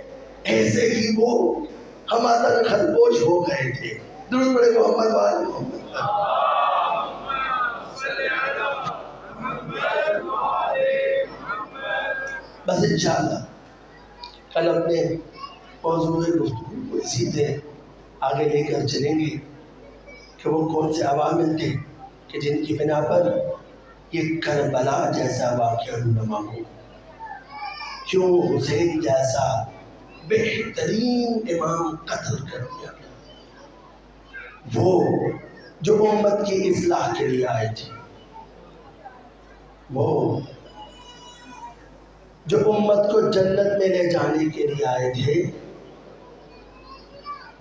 ایسے ہی وہ ہماتن خرگوش ہو گئے تھے. درود پڑھے محمد وآل محمد. بس انشاءاللہ کل اپنے موضوع گفتگو کو اسی سے آگے لے کر چلیں گے کہ وہ کون سے عوامل تھے کہ جن کی بنا پر یہ کربلا جیسا واقعہ رونما ہو. کیوں حسین جیسا بہترین امام قتل کر دیا گیا, وہ جو امت کی اصلاح کے لیے آئے تھے, وہ جو امت کو جنت میں لے جانے کے لیے آئے تھے.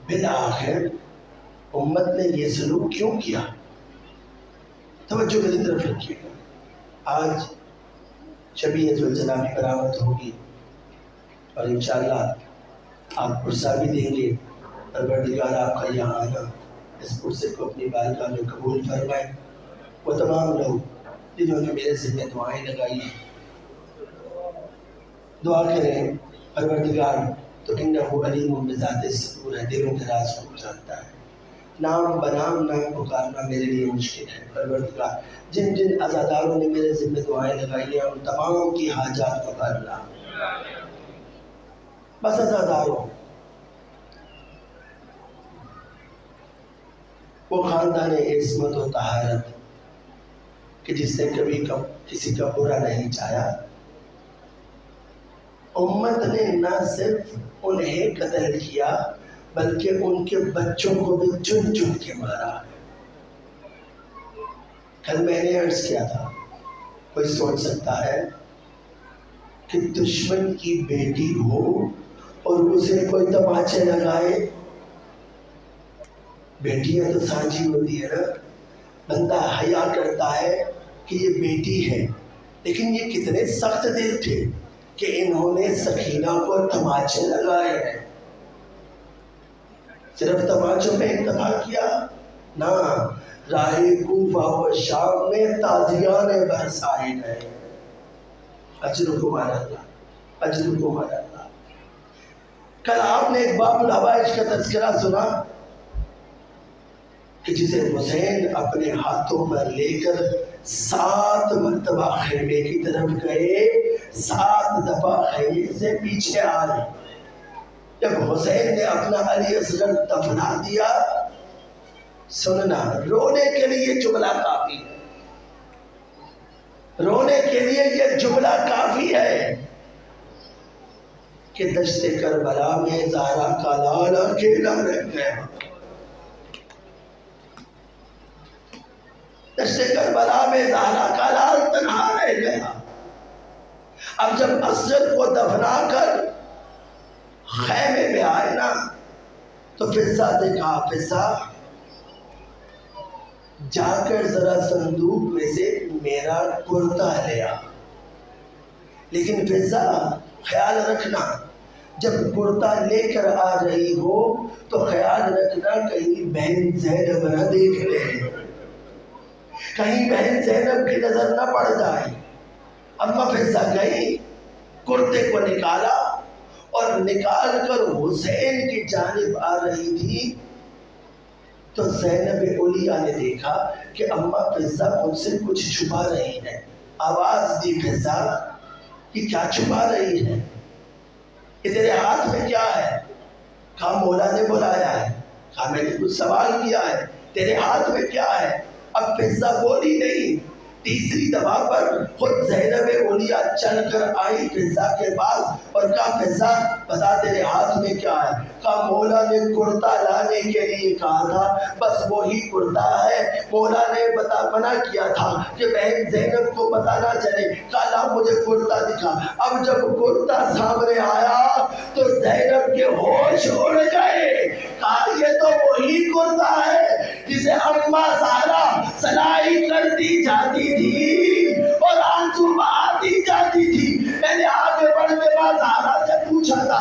بالآخر امت نے یہ سلوک کیوں کیا؟ توجہ میری طرف رکھیے گا. آج شبیہ ذوالجلال کی برآمد ہوگی اور انشاءاللہ آپ پرسہ بھی دیں گے. پروردگار آپ کا یہاں آنا اس پرسے کو اپنی بارگاہ میں قبول فرمائے. وہ تمام لوگ جنہوں نے میرے ذمہ دعائیں لگائی ہیں دعا کریں. پروردگار تو انہو علیم بذات الصدور ہے, دلوں کے راز کو جانتا ہے. نام بنام نام پکارنا میرے لیے مشکل ہے. پروردگار جن جن عزاداروں نے میرے ذمہ دعائیں لگائی ہیں ان تمام کی حاجات کو کر لا. بس عزاداروں, وہ خاندان عصمت و طہارت کہ جس نے کبھی کسی کا برا نہیں چاہا, امت نے نہ صرف انہیں قتل کیا بلکہ ان کے بچوں کو بھی چن چن کے مارا. کل میں نے عرض کیا تھا, کوئی سوچ سکتا ہے کہ دشمن کی بیٹی ہو اور اسے کوئی تماچے لگائے؟ بیٹیاں تو سانجی ہوتی ہے نا, بندہ حیا کرتا ہے کہ یہ بیٹی ہے. لیکن یہ کتنے سخت دل تھے کہ انہوں نے سکینہ کو تماچے لگائے ہیں. صرف تماچوں میں اکتفا کیا نہ, راہ کوفہ و شام میں تازیان برسائے گئے. اجرکم علی اللہ, اجرکم علی اللہ. کل آپ نے ایک باب الحوائج کا تذکرہ سنا کہ جسے حسین اپنے ہاتھوں پر لے کر 7 مرتبہ خیمے کی طرف گئے, 7 دفعہ خیمے سے پیچھے آئے. جب حسین نے اپنا علی اصغر دفنا دیا, سننا رونے کے لیے جملہ کافی ہے, رونے کے لیے یہ جملہ کافی ہے کہ دشت کربلا میں زہرا کا لال اکیلا رہ گیا. دشت کربلا میں زہرا کا لال تنہا رہ گیا. اب جب اصغر کو دفنا کر خیمے میں آئے نا تو فضہ سے کہا, فضہ جا کر ذرا صندوق میں سے میرا کرتا لے آ. لیکن فضہ خیال رکھنا جب کرتا لے کر آ رہی ہو تو خیال رکھنا کہیں بہن زینب نہ دیکھ لے, کہیں بہن زینب کی نظر نہ پڑ جائے. اما فضہ گئی, کرتے کو نکالا اور نکال کر حسین کی جانب آ رہی تھی تو زینب علیہ نے دیکھا کہ اماں فضہ ان سے کچھ چھپا رہی ہے. آواز دی, فضہ یہ کیا چھپا رہی ہے, یہ تیرے ہاتھ میں کیا ہے؟ کہا مولا نے بلایا ہے. کہا میں نے کچھ سوال کیا ہے، تیرے ہاتھ میں کیا ہے؟ اب فضہ بولی نہیں۔ تیسری دفعہ پر خود زینب اولیاء چل کر آئی فضہ کے پاس اور کہا فضہ بتا تیرے ہاتھ میں کیا ہے؟ کہا مولا نے کرتا لانے کے لیے کہا تھا، بس وہی کرتا ہے۔ مولا نے منع کیا تھا کہ بہن زینب کو پتہ نہ چلے۔ کہا لا مجھے کرتا دکھا۔ اب جب کرتا سامنے آیا تو زینب کے ہوش اڑ گئے۔ کہا یہ تو وہی کرتا ہے جسے اماں زہرا سلائی کرتی جاتی تھی اور آنسو بہاتی جاتی تھی۔ میں نے آگے بڑھ کے ماں زہرا سے پوچھا تھا،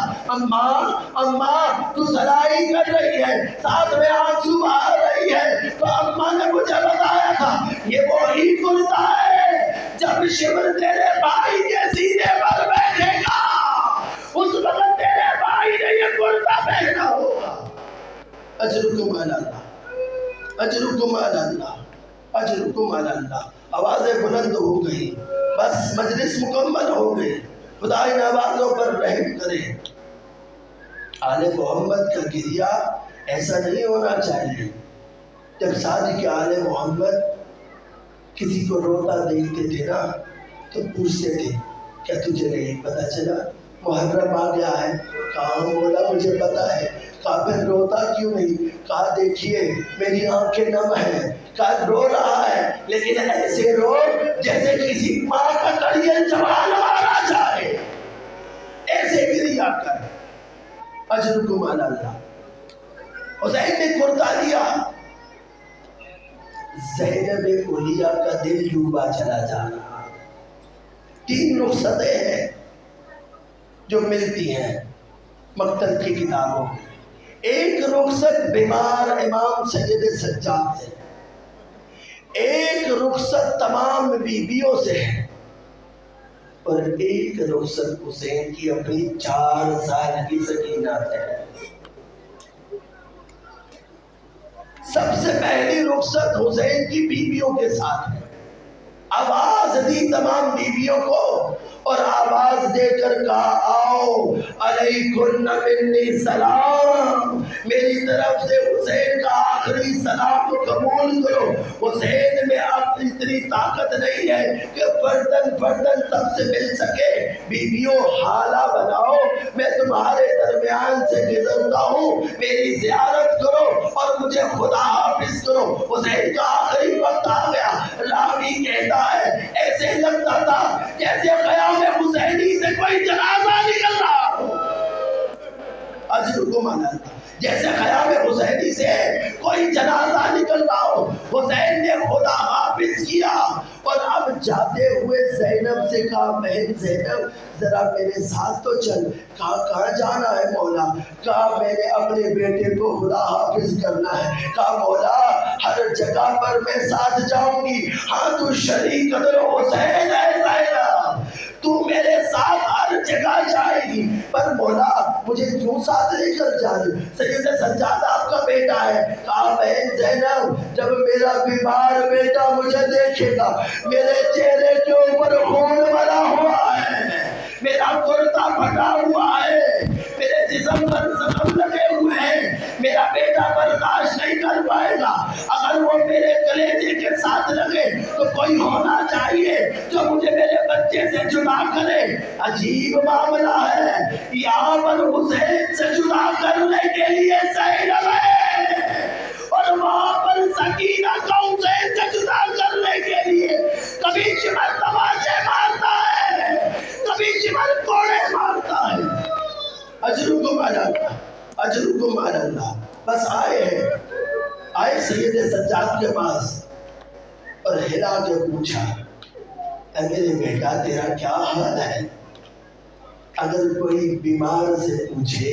اماں تو سلائی کر رہی ہے، ساتھ میں آنسو بہا رہی ہے، تو اماں نے مجھے بتایا تھا یہ وہی کرتا ہے جب شمر تیرے بھائی کے سینے پر بیٹھے گا اس وقت تیرے بھائی نے یہ کرتا پہنا ہوگا۔ اجرکم علی اللہ، اجرکم علی اللہ، اجرکم علی اللہ۔ آوازیں بلند ہو گئی، بس مجلس مکمل ہو گئی۔ خدا ان آوازوں پر رحم کرے۔ آل محمد کا گریہ ایسا نہیں ہونا چاہیے۔ جب صادق آل محمد کسی کو روتا دیکھتے تھے نا تو پوچھتے تھے کیا تجھے نہیں پتا چلا محرم آ گیا ہے؟ کہا مولا مجھے پتا ہے۔ کہا پھر روتا کیوں نہیں؟ کہا دیکھیے میری آنکھیں نم ہیں۔ کہا رو رہا ہے لیکن ایسے رو جیسے کسی ماں کا کڑیل جوان مارا جائے، ایسے گریہ کر۔ اجرکم علی اللہ۔ حسین نے کرتا لیا، زینب اولیاء کا دل ڈوبا چلا جا رہا۔ 3 رخصتیں ہیں جو ملتی ہیں مکتب کی کتابوں میں۔ ایک رخصت بیمار امام سید سجاد سے، ایک رخصت تمام بیویوں سے ہے، اور ایک رخصت حسین کی اپنی 4 سال کی سکینہ سے ہے۔ سب سے پہلی رخصت حسین کی بیویوں کے ساتھ ہے۔ آواز دی تمام بیویوں کو اور آواز دے کر کہا آؤ علیکن منی سلام، میری طرف سے حسین کا آخری سلام کو قبول کرو۔ حسین میں اب اتنی طاقت نہیں ہے کہ فردن فردن سب سے مل سکے۔ بیویوں حالہ بناؤ، میں تمہارے درمیان سے گزرتا ہوں، میری زیارت کرو اور مجھے خدا حافظ کرو۔ حسین کا آخری وقت آ گیا۔ راوی کہتا ہے ایسے لگتا تھا جیسے قیام حسینی سے کوئی جنازہ نکل رہا ہو۔ اجرکم علی اللہ، جیسے قیام حسینی سے کوئی جنازہ نکل رہا ہو۔ حسین نے خدا حافظ کیا اور اب جاتے ہوئے زینب سے کہا بہن زینب ذرا میرے ساتھ تو چل۔ کہا کہاں جانا ہے مولا؟ کہا میں نے اپنے بیٹے کو خدا حافظ کرنا ہے۔ کہا مولا ہر جگہ پر میں ساتھ جاؤں گی۔ ہاں تو شریک حسین ہے زینب، تو میرے ساتھ ہر جگہ جائے گی، پر مولا مجھے کیوں ساتھ لے کر جا رہی؟ سید سجاد آپ کا بیٹا ہے۔ کہا بہن زینب جب میرا بیمار بیٹا مجھے دیکھے گا، میرے چہرے کے اوپر خون بھرا ہوا ہے، میرا کرتا پھٹا ہوا ہے، میرے جسم پر زخم لگے ہوئے ہیں، میرا بیٹا برداشت نہیں کر پائے گا۔ اگر وہ میرے کلیجے کے ساتھ لگے تو کوئی ہونا چاہیے جو مجھے میرے بچے سے جدا کرے۔ عجیب معاملہ ہے، یہاں پر حسین سے جدا کرنے کے لیے زینب ہے اور وہاں پر سکینہ کو حسین سے جدا کرنے کے لیے کبھی شمر تماشے مارتا ہے، کبھی شمر کوڑے مارتا ہے۔ اجرکم علی اللہ، اجرکم علی اللہ۔ بس آئے سید سجاد کے پاس اور ہلا کے پوچھا اے میرے بیٹا تیرا کیا حال ہے؟ اگر کوئی بیمار سے پوچھے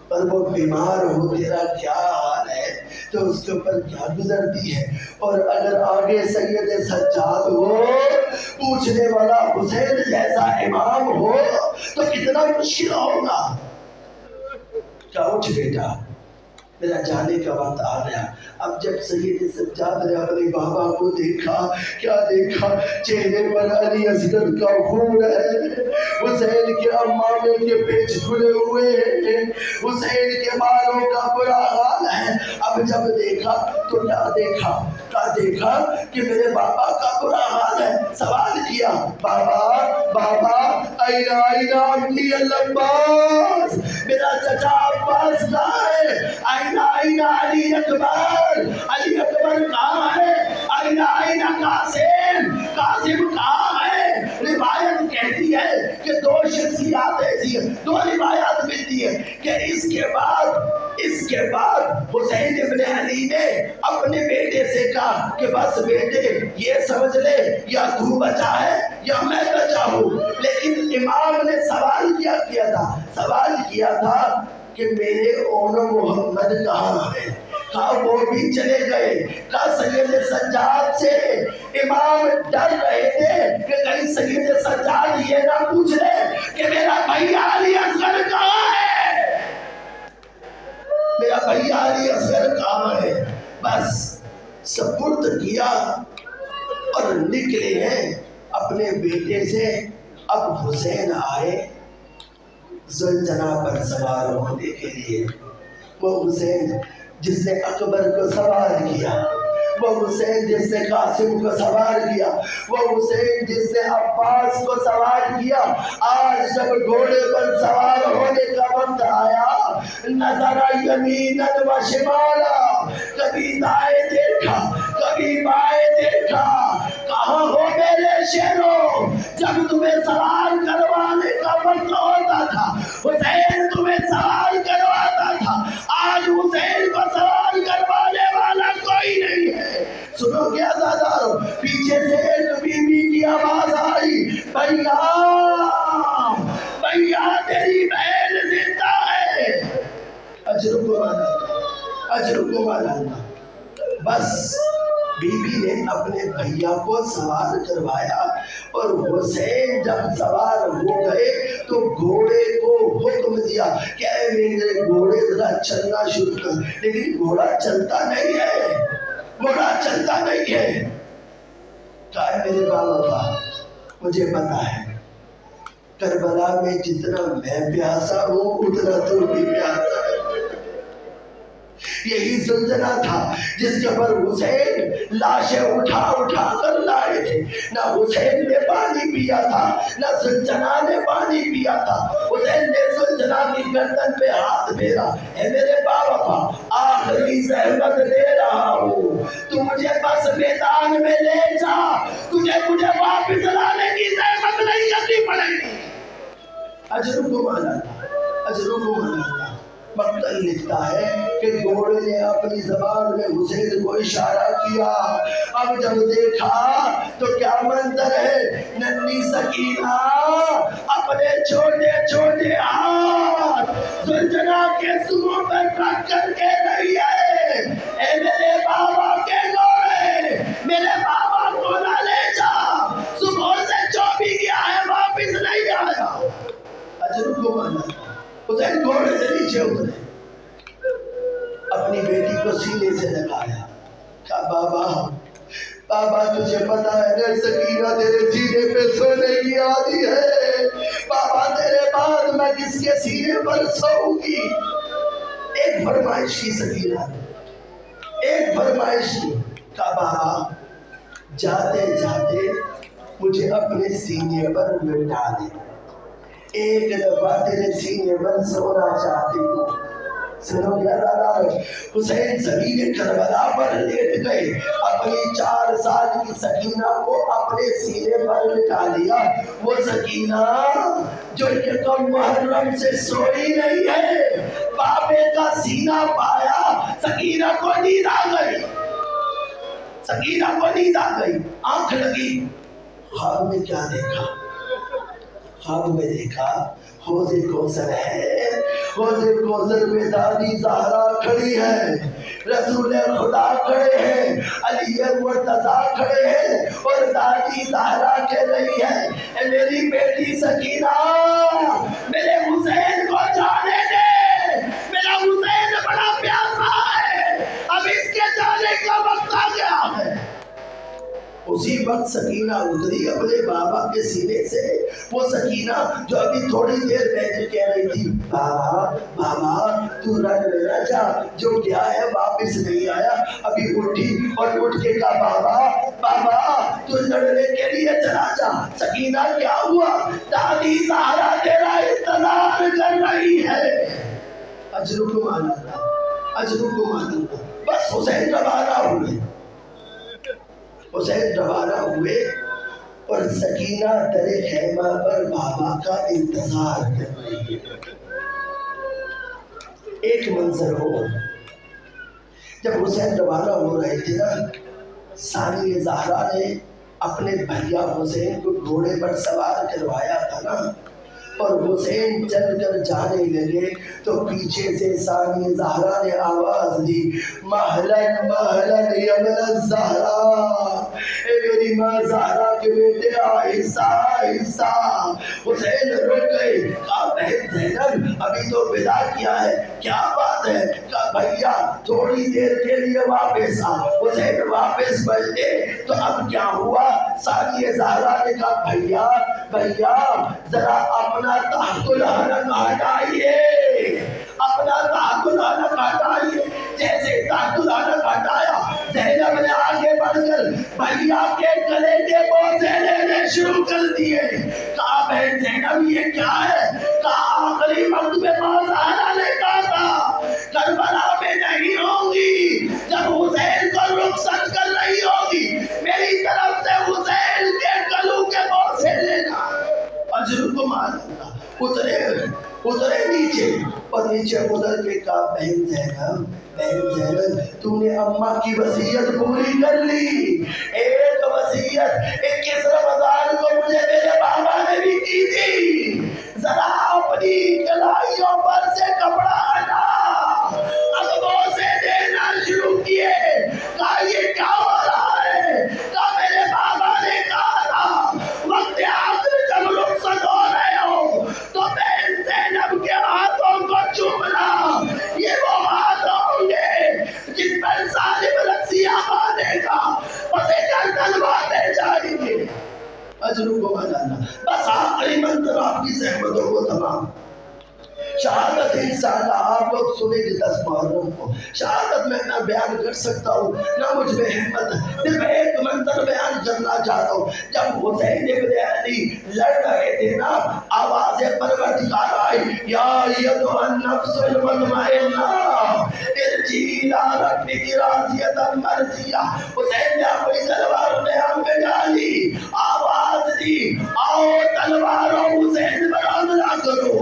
اور وہ بیمار ہو تیرا کیا حال ہے تو اس کے اوپر کیا گزرتی ہے، اور اگر آگے سید سجاد ہو پوچھنے والا حسین جیسا امام ہو تو کتنا مشکل ہوگا۔ کہا اٹھ بیٹا، میرا جانے کا وقت آ گیا. اب جب سید سجاد نے اپنے بابا کو دیکھا، کیا دیکھا؟ چہرے پر علی اصغر کا خون ہے، حسین کے امامے کے پیچ کھلے ہوئے ہیں، حسین کے بالوں کا برا حال ہے. اب جب دیکھا تو کیا دیکھا؟ کیا دیکھا کہ میرے بابا کا برا حال ہے. سوال کیا، بابا بابا اینا اینا علی العباس، میرا چچا عباس کہاں ہے؟ اینا اینا علی اکبر، علی اکبر کہاں ہے؟ اینا اینا قاسم، قاسم کہاں ہے؟ روایت کہتی ہے کہ دو شخصیات ایسی ہیں، دو روایات ملتی ہے کہ اس کے بعد حسین ابن علی نے اپنے بیٹے سے کہا کہ بس بیٹے یہ سمجھ لے یا تو بچا ہے یا میں بچا ہوں. لیکن امام نے سوال کیا تھا؟ سوال کیا تھا کہ میرے اون محمد کہاں ہے؟ کہا وہ بھی چلے گئے. کہا سید سجاد سے امام ڈر رہے تھے کہ کہیں سید سجاد یہ نہ پوچھ لے کہ میرا بھائی علی اصغر کہاں ہے، میرا بھائی علی اصغر کہاں ہے. بس سپرد کیا اور نکلے ہیں اپنے بیٹے سے. اب حسین آئے زلجنا پر سوار ہونے کے لیے. وہ حسین جس نے اکبر کو سوار کیا، وہ حسین جس نے قاسم کو سوار کیا، وہ حسین جس نے عباس کو سوار کیا، آج جب گھوڑے پر سوار ہونے کا وقت آیا، نظر یمیناً و شمالا، کبھی دائیں دیکھا کبھی بائیں دیکھا. کہاں ہو میرے شیروں؟ جب تمہیں سوار کروانے کا وقت ہوتا تھا حسین تمہیں سوار کرواتا تھا. آج حسین کو سوار کروانے والا کوئی نہیں ہے. سنو کیا زادارو، پیچھے سے ایک بی بی کی آواز آئی، بھیا بھیا تیری بہن زندہ ہے. اجر کو مانا، اجر کو مانا. بس بی بی نے اپنے بھیا کو سوار کروایا اور حسین جب سوار ہو گئے تو گھوڑے کو حکم دیا کہ اے میرے گھوڑے ذرا چلنا شروع کر. لیکن گھوڑا چلتا نہیں ہے، گھوڑا چلتا نہیں ہے. کہا ہے میرے بابا کا مجھے پتا ہے کربلا میں جتنا میں پیاسا ہوں اتنا تو بھی پیاسا ہے. یہی زلزلہ تھا جس کے پر حسین لاشیں اٹھا اٹھا کر لائے تھے. نہ حسین نے پانی پیا تھا نہ زلزلہ نے پانی پیا تھا. حسین نے زلزلہ کی گردن پہ ہاتھ پھیرا، اے میرے بابا آخری زحمت دے رہا ہوں، تو مجھے بس میدان میں لے جا، تجھے مجھے واپس لانے کی زحمت نہیں کرنی پڑے گی. اجر کو مانا تھا، اجر کو مانا تھا. مقتل لکھتا ہے کہ گھوڑے نے اپنی زبان میں حسین کو اشارہ کیا. اب جب دیکھا تو کیا منظر ہے، ننھی سکینہ اپنے چھوٹے چھوٹے ہاتھ زلجنا کے سروں پر رکھ کر کے رہی ہے، اے میرے بابا کے گھوڑے میرے بابا کو نہ لے جا، صبح سے جو بھی گیا ہے واپس نہیں آیا. اجر کو مانا تھا. حسین گھوڑے سے نیچے اترے، اپنی بیٹی کو سینے سے لگایا. کہا بابا بابا تجھے پتا ہے نا سکینہ تیرے سینے پہ سونے کی عادی ہے، بابا تیرے بعد میں کس کے سینے پر سوؤں گی. ایک فرمائش کی سکینہ نے، ایک فرمائش کی. کہا بابا جاتے جاتے مجھے اپنے سینے پر لٹا دے، ایک دفعہ تیرے سینے پر سونا چاہتی ہوں. سنو کیا دادا. حسین زمین کربلا پر لیٹ گئے، اپنی 4 سال کی سکینہ کو اپنے سینے پر لٹا لیا. وہ سکینہ جو یکم محرم سے سوئی نہیں ہے، بابے کا سینہ پایا، سکینہ کو نیند آ گئی، سکینہ کو نیند آ گئی. آنکھ لگی، خواب میں کیا دیکھا؟ خواب میں دیکھا حوض کوثر ہے، حوض کوثر میں دادی زہرا کھڑی ہے، رسول خدا کھڑے ہیں، علی مرتضیٰ کھڑے ہیں اور دادی زہرا کہہ رہی ہے اے میری بیٹی سکینہ میرے حسین کو جانے دے، میرا حسین بڑا پیاسا اسی وقت سکینہ اتری اپنے بابا کے سینے سے، وہ سکینہ جو ابھی تھوڑی دیر پہلے کہہ رہی تھی بابا بابا تو رنگ لینا چاہ، جو کیا ہے واپس نہیں آیا، ابھی اٹھی اور اٹھ کے کہا بابا بابا تو لڑنے کے لیے چلا جا۔ سکینہ کیا ہوا؟ دادی زہرا تیرا انتظار کر رہی ہے۔ اجرکم علی اللہ، اجرکم علی اللہ۔ بس حسین روانہ ہوئے، حسین روانہ ہوئے اور سکینہ در خیمہ پر بابا کا انتظار کر رہی ہے۔ ایک منظر ہو، جب حسین روانہ ہو رہے تھے نا، ثانیہ زہرا نے اپنے بھیا حسین کو گھوڑے پر سوار کروایا تھا نا، اور حسین چل کر جانے لگے تو پیچھے سے ثانیہ زہرا نے آواز دی مہلن مہلن یمن الزہرا، اے میری ماں زہرا کے بیٹے آہستہ آہستہ۔ حسین رک گئے، کہا بہن زینب ابھی تو ودا کیا ہے، کیا بات ہے؟ کہا بھیا تھوڑی دیر کے لیے واپس آ۔ حسین واپس بلٹے تو اب کیا ہوا؟ ثانیہ زہرا نے کہا بھیا بھیا ذرا اپنا تحت الحرم ہٹائیے، اپنا تحت الحرم ہٹائیے۔ جیسے تحت الحرم ہٹایا، زینب نے آگے بڑھ کر بھیا کے گلے کے بوسے لینے شروع کر دیے۔ کہا بہن زینب یہ کیا ہے؟ کہا آخری وقت میں ماں زہرا نے کہا تھا کربلا میں نہیں ہوں گی، جب حسین کو رخصت کر رہی ہوگی میری طرف سے حسین کے گلوں کے بوسے لینا۔ اجرکم علی اللہ۔ اترے نیچے، اور نیچے اتر کے کہا بہن زینب بہن زینب تم نے اماں کی وصیت پوری کر لی۔ ایک وصیت 21 رمضان کو مجھے میرے بابا نے بھی کی تھی، ذرا اپنی کلائیوں پر سے کپڑا ہٹا۔ اب بوسے دینا شروع کیے۔ کہا یہ کیا ہو رہا ہے؟ کہا میرے بابا نے کہا تھا وقت آخر جب رخصت ہو رہے ہو تو بہن زینب کے ہاتھوں کو چومنا۔ یہ وہ ہاتھ ہوں گے جن پر ظالم رسیاں باندھے گا، اسے گردن باندھے جائیں گے۔ اجرکم علی اللہ۔ بس آخری منظر آپ کی زحمتوں کو تمام۔ شہادت انشاءاللہ آپ لوگ سنیں گے 10 محرم کو۔ شہادت میں نہ بیان کر سکتا ہوں نہ مجھ میں ہمت ہے، صرف ایک منظر بیان کرنا چاہتا ہوں۔ جب حسین ابن علی لڑ رہے تھے نا، آواز پروردگار آئی یا ایتھا النفس المطمئنہ ارجعی الی ربک راضیۃ مرضیہ۔ حسین نے اپنی تلوار میدان میں ڈالی، آواز دی آؤ تلواروں حسین پر حملہ کرو،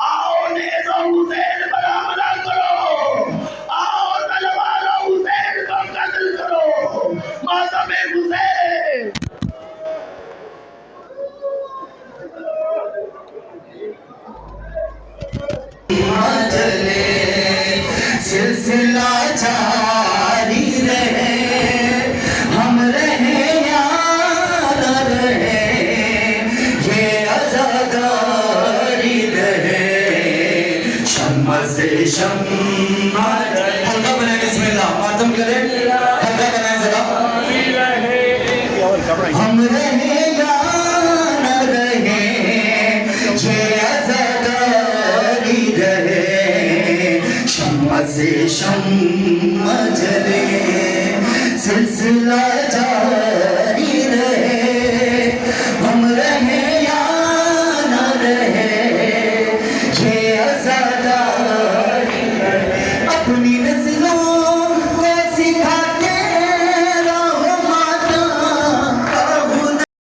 آؤ نیزوں حسین پر حملہ کرو، آؤ تلواروں حسین کو قتل کرو۔ ماتم حسین۔ سلسلہ جاری رہے، ہم رہے یا نہ رہے، یہ عزاداری رہے، شمع سے شمع ہلکا بنائیں، بسم اللہ ماتم کریں، ہلکا بنائیں ذرا، ہم رہے یا نہ رہے، یہ عزاداری رہے، شمع سے شمع جلے، سلسلہ جاری